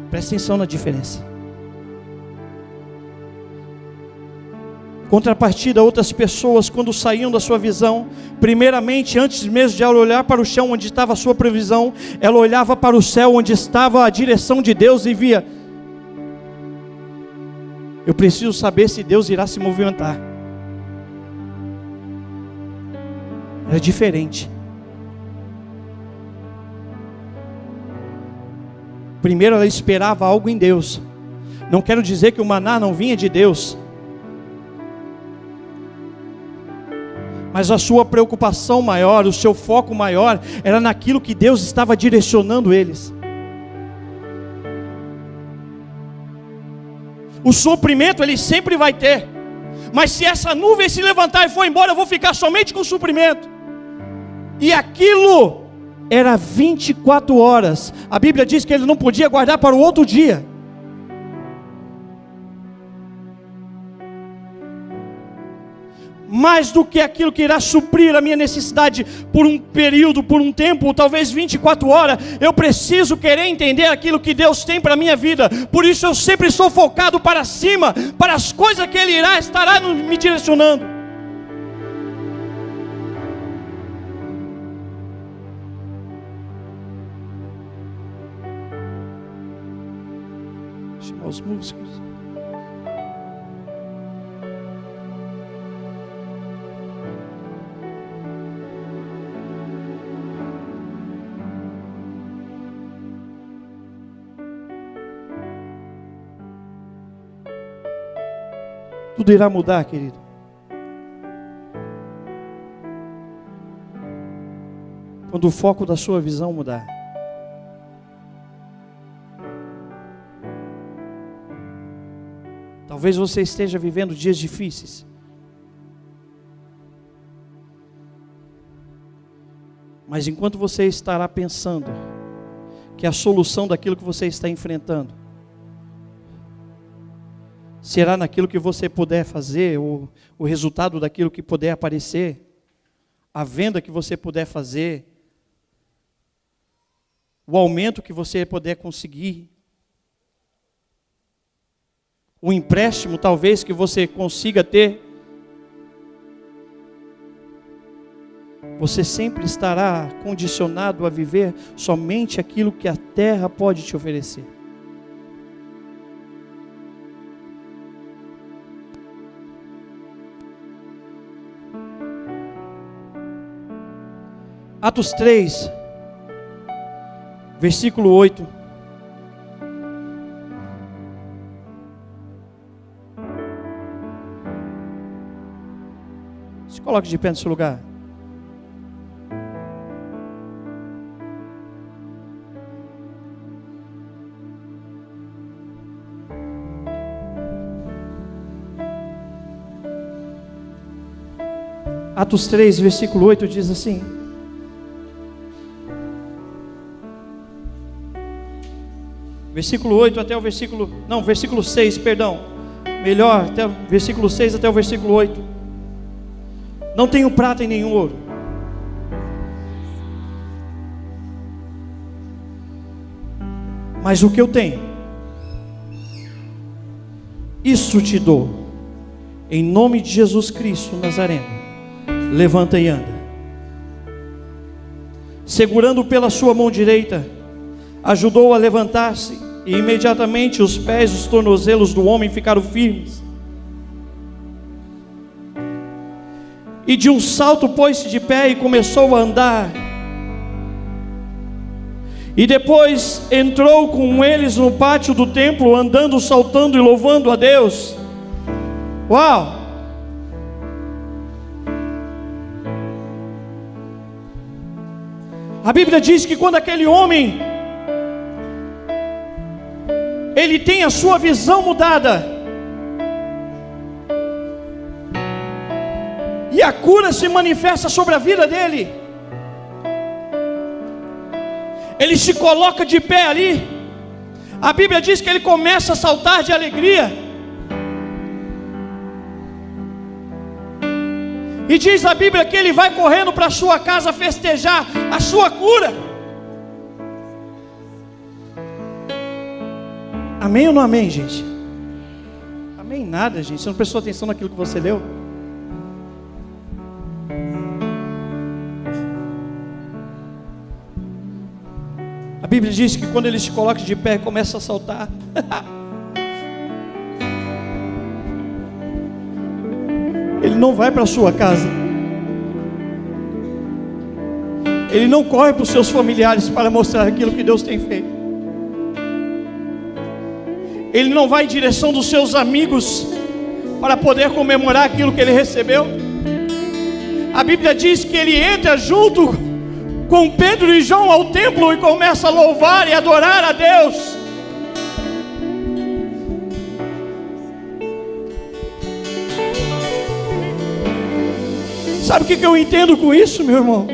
Speaker 1: Presta atenção na diferença. Contrapartida, outras pessoas, quando saíam da sua visão, primeiramente, antes mesmo de ela olhar para o chão onde estava a sua previsão, ela olhava para o céu onde estava a direção de Deus e via: eu preciso saber se Deus irá se movimentar. Era diferente. Primeiro ela esperava algo em Deus. Não quero dizer que o maná não vinha de Deus, mas a sua preocupação maior, o seu foco maior, era naquilo que Deus estava direcionando eles. O suprimento ele sempre vai ter, mas se essa nuvem se levantar e for embora, eu vou ficar somente com o suprimento. E aquilo era 24 horas. A Bíblia diz que ele não podia guardar para o outro dia. mais do que aquilo que irá suprir a minha necessidade por um período, por um tempo, ou talvez 24 horas. Eu preciso querer entender aquilo que Deus tem para a minha vida. Por isso eu sempre estou focado para cima, para as coisas que Ele estará me direcionando. Chamar os músicos. Tudo irá mudar, querido. Quando o foco da sua visão mudar. Talvez você esteja vivendo dias difíceis. Mas enquanto você estará pensando que a solução daquilo que você está enfrentando será naquilo que você puder fazer, ou o resultado daquilo que puder aparecer, a venda que você puder fazer, o aumento que você puder conseguir, o empréstimo talvez que você consiga ter, você sempre estará condicionado a viver somente aquilo que a terra pode te oferecer. Atos 3, versículo 8. Se coloque de pé no seu lugar. Atos 3, versículo 8 diz assim: versículo 8 até o versículo 6, perdão. Melhor, até o versículo 6 até o versículo 8. Não tenho prata e nenhum ouro, mas o que eu tenho, isso te dou. Em nome de Jesus Cristo Nazareno, levanta e anda. Segurando pela sua mão direita, ajudou a levantar-se, e imediatamente os pés e os tornozelos do homem ficaram firmes. E de um salto pôs-se de pé e começou a andar. E depois entrou com eles no pátio do templo, andando, saltando e louvando a Deus. Uau! A Bíblia diz que quando aquele homem ele tem a sua visão mudada, e a cura se manifesta sobre a vida dele, ele se coloca de pé ali. A Bíblia diz que ele começa a saltar de alegria, e diz a Bíblia que ele vai correndo para a sua casa festejar a sua cura. Amém ou não amém, gente? Amém nada, gente. Você não prestou atenção naquilo que você leu? A Bíblia diz que quando ele se coloca de pé, começa a saltar. Ele não vai para a sua casa. Ele não corre para os seus familiares para mostrar aquilo que Deus tem feito. Ele não vai em direção dos seus amigos para poder comemorar aquilo que ele recebeu. A Bíblia diz que ele entra junto com Pedro e João ao templo e começa a louvar e adorar a Deus. Sabe o que eu entendo com isso, meu irmão?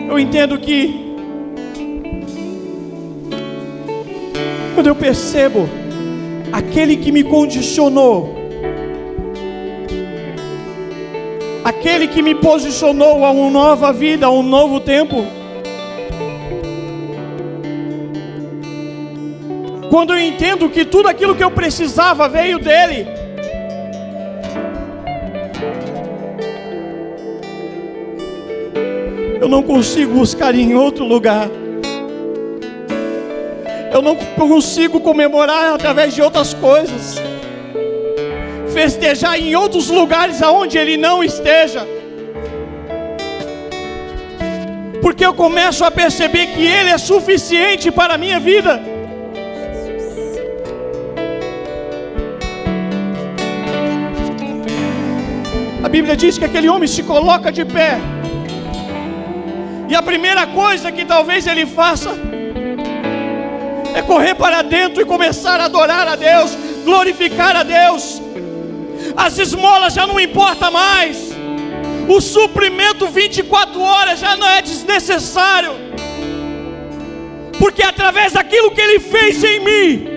Speaker 1: Eu entendo que quando eu percebo aquele que me condicionou, aquele que me posicionou a uma nova vida, a um novo tempo, quando eu entendo que tudo aquilo que eu precisava veio dele, eu não consigo buscar em outro lugar. Eu não consigo comemorar através de outras coisas, festejar em outros lugares aonde Ele não esteja, porque eu começo a perceber que Ele é suficiente para a minha vida. A Bíblia diz que aquele homem se coloca de pé, e a primeira coisa que talvez ele faça é correr para dentro e começar a adorar a Deus, glorificar a Deus. As esmolas já não importam mais, o suprimento 24 horas já não é desnecessário, porque através daquilo que Ele fez em mim,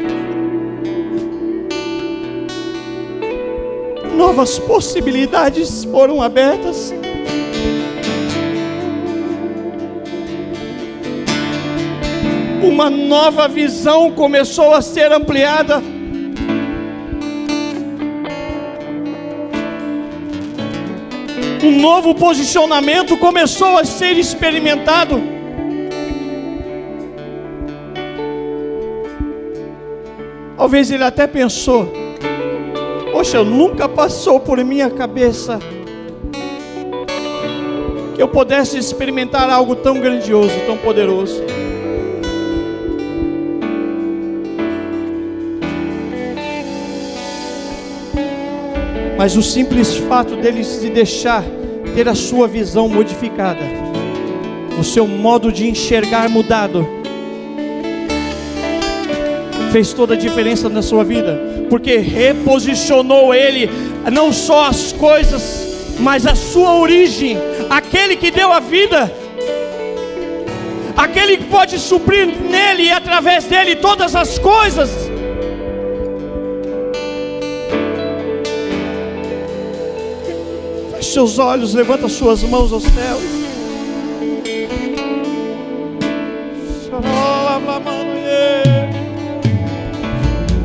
Speaker 1: novas possibilidades foram abertas. Uma nova visão começou a ser ampliada. Um novo posicionamento começou a ser experimentado. Talvez ele até pensou: poxa, nunca passou por minha cabeça que eu pudesse experimentar algo tão grandioso, tão poderoso. Mas o simples fato dele se deixar ter a sua visão modificada, o seu modo de enxergar mudado, fez toda a diferença na sua vida, porque reposicionou ele, não só as coisas, mas a sua origem, aquele que deu a vida, aquele que pode suprir nele e através dele todas as coisas. Feche seus olhos, levanta suas mãos aos céus.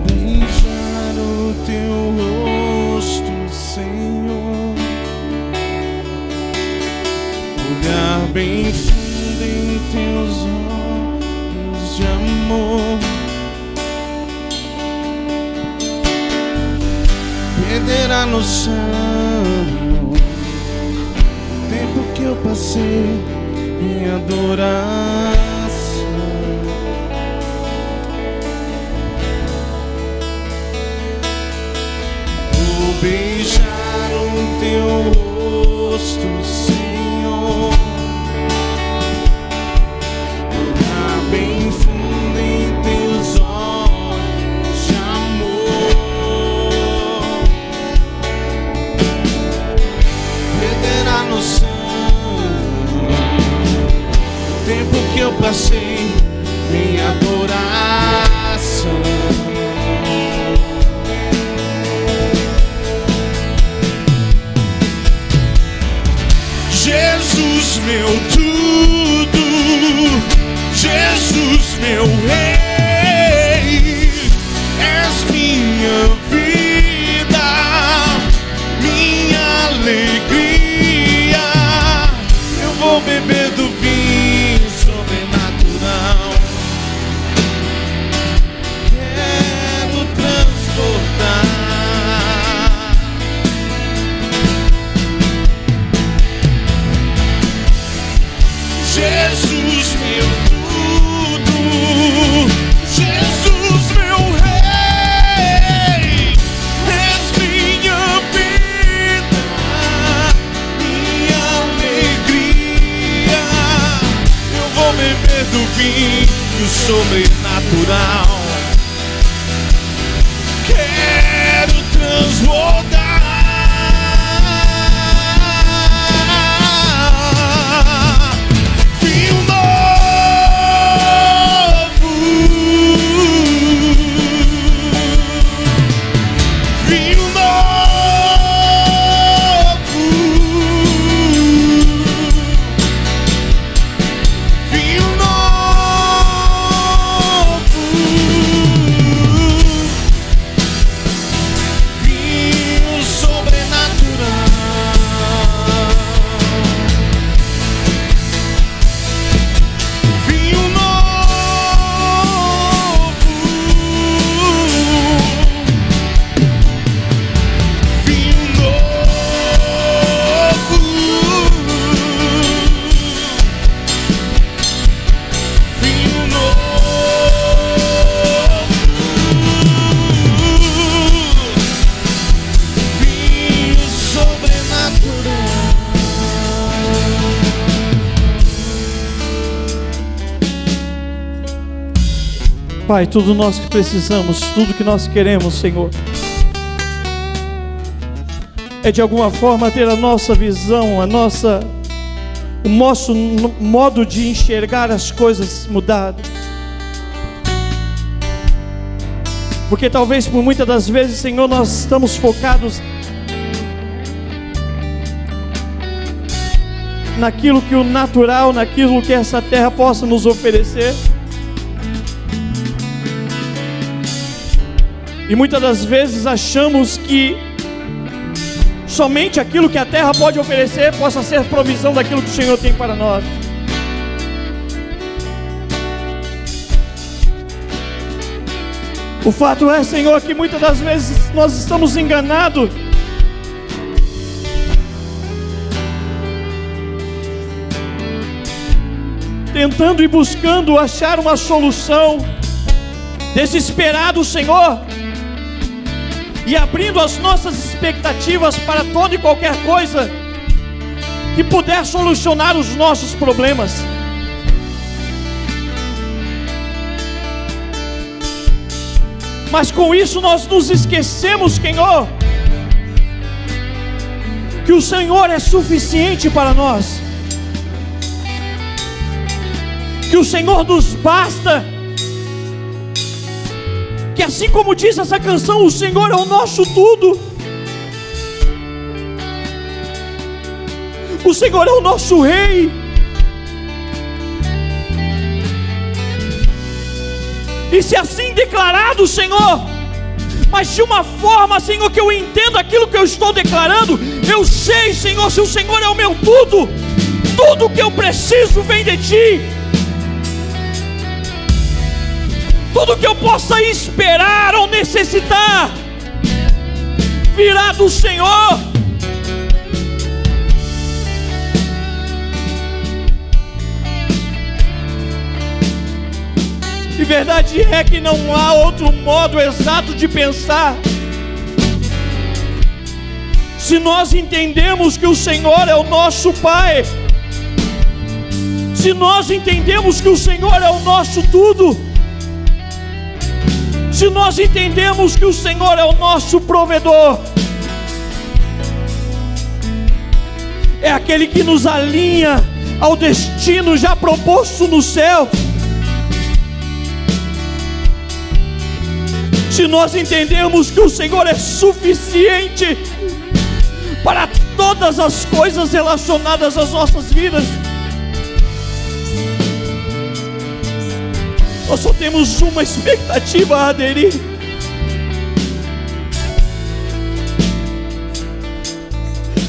Speaker 2: Beijar o teu rosto, Senhor, olhar bem fundo em teus olhos de amor, perder a noção do tempo que eu passei em adoração. Vou beijar o teu rosto, Senhor, olhar bem fundo em teus olhos de amor, perder a noção do tempo que eu passei em adoração. Jesus, meu tudo, Jesus, meu rei, és minha vida, minha alegria. Eu vou beber do vinho sobrenatural, quero transportar. Jesus, meu tudo, Jesus, meu rei, és minha vida, minha alegria. Eu vou beber do vinho sobrenatural, quero transbordar.
Speaker 1: Pai, tudo nós que precisamos, tudo que nós queremos, Senhor, é de alguma forma ter a nossa visão, o nosso modo de enxergar as coisas mudado. Porque talvez por muitas das vezes, Senhor, nós estamos focados naquilo que o natural, naquilo que essa terra possa nos oferecer. E muitas das vezes achamos que somente aquilo que a terra pode oferecer possa ser provisão daquilo que o Senhor tem para nós. O fato é, Senhor, que muitas das vezes nós estamos enganados, tentando e buscando achar uma solução, desesperado, Senhor, e abrindo as nossas expectativas para toda e qualquer coisa que puder solucionar os nossos problemas. Mas com isso nós nos esquecemos, Senhor, que o Senhor é suficiente para nós, que o Senhor nos basta, que assim como diz essa canção, o Senhor é o nosso tudo, o Senhor é o nosso Rei. E se assim declarado, Senhor, mas de uma forma, Senhor, que eu entenda aquilo que eu estou declarando, eu sei, Senhor, se o Senhor é o meu tudo, tudo que eu preciso vem de Ti, tudo que eu possa esperar ou necessitar, virá do Senhor. E verdade é que não há outro modo exato de pensar. Se nós entendemos que o Senhor é o nosso Pai, se nós entendemos que o Senhor é o nosso tudo, se nós entendemos que o Senhor é o nosso provedor, é aquele que nos alinha ao destino já proposto no céu, se nós entendemos que o Senhor é suficiente para todas as coisas relacionadas às nossas vidas, nós só temos uma expectativa a aderir.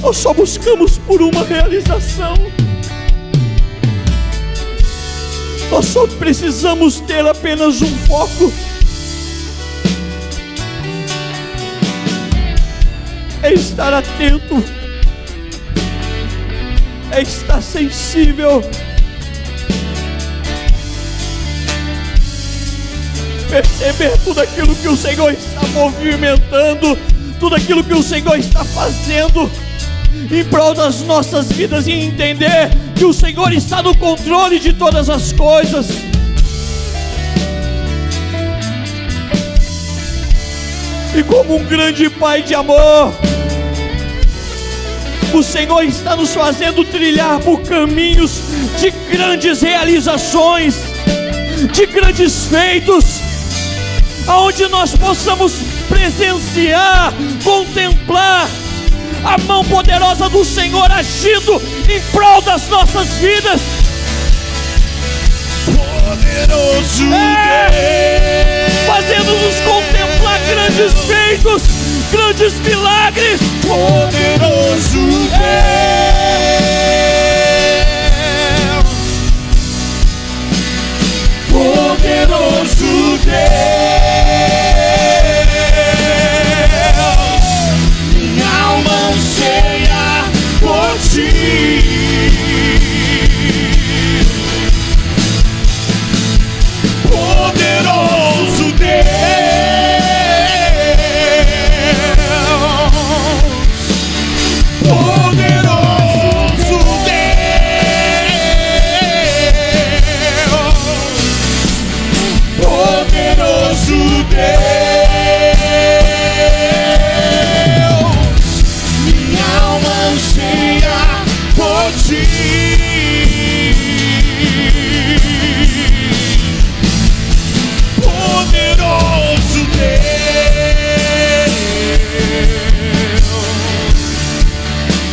Speaker 1: Nós só buscamos por uma realização. Nós só precisamos ter apenas um foco. É estar atento, é estar sensível, perceber tudo aquilo que o Senhor está movimentando, tudo aquilo que o Senhor está fazendo em prol das nossas vidas, e entender que o Senhor está no controle de todas as coisas. E como um grande Pai de amor, o Senhor está nos fazendo trilhar por caminhos de grandes realizações, de grandes feitos, aonde nós possamos presenciar, contemplar a mão poderosa do Senhor agindo em prol das nossas vidas.
Speaker 2: Poderoso Deus,
Speaker 1: fazendo-nos contemplar grandes feitos, grandes milagres.
Speaker 2: poderoso Deus,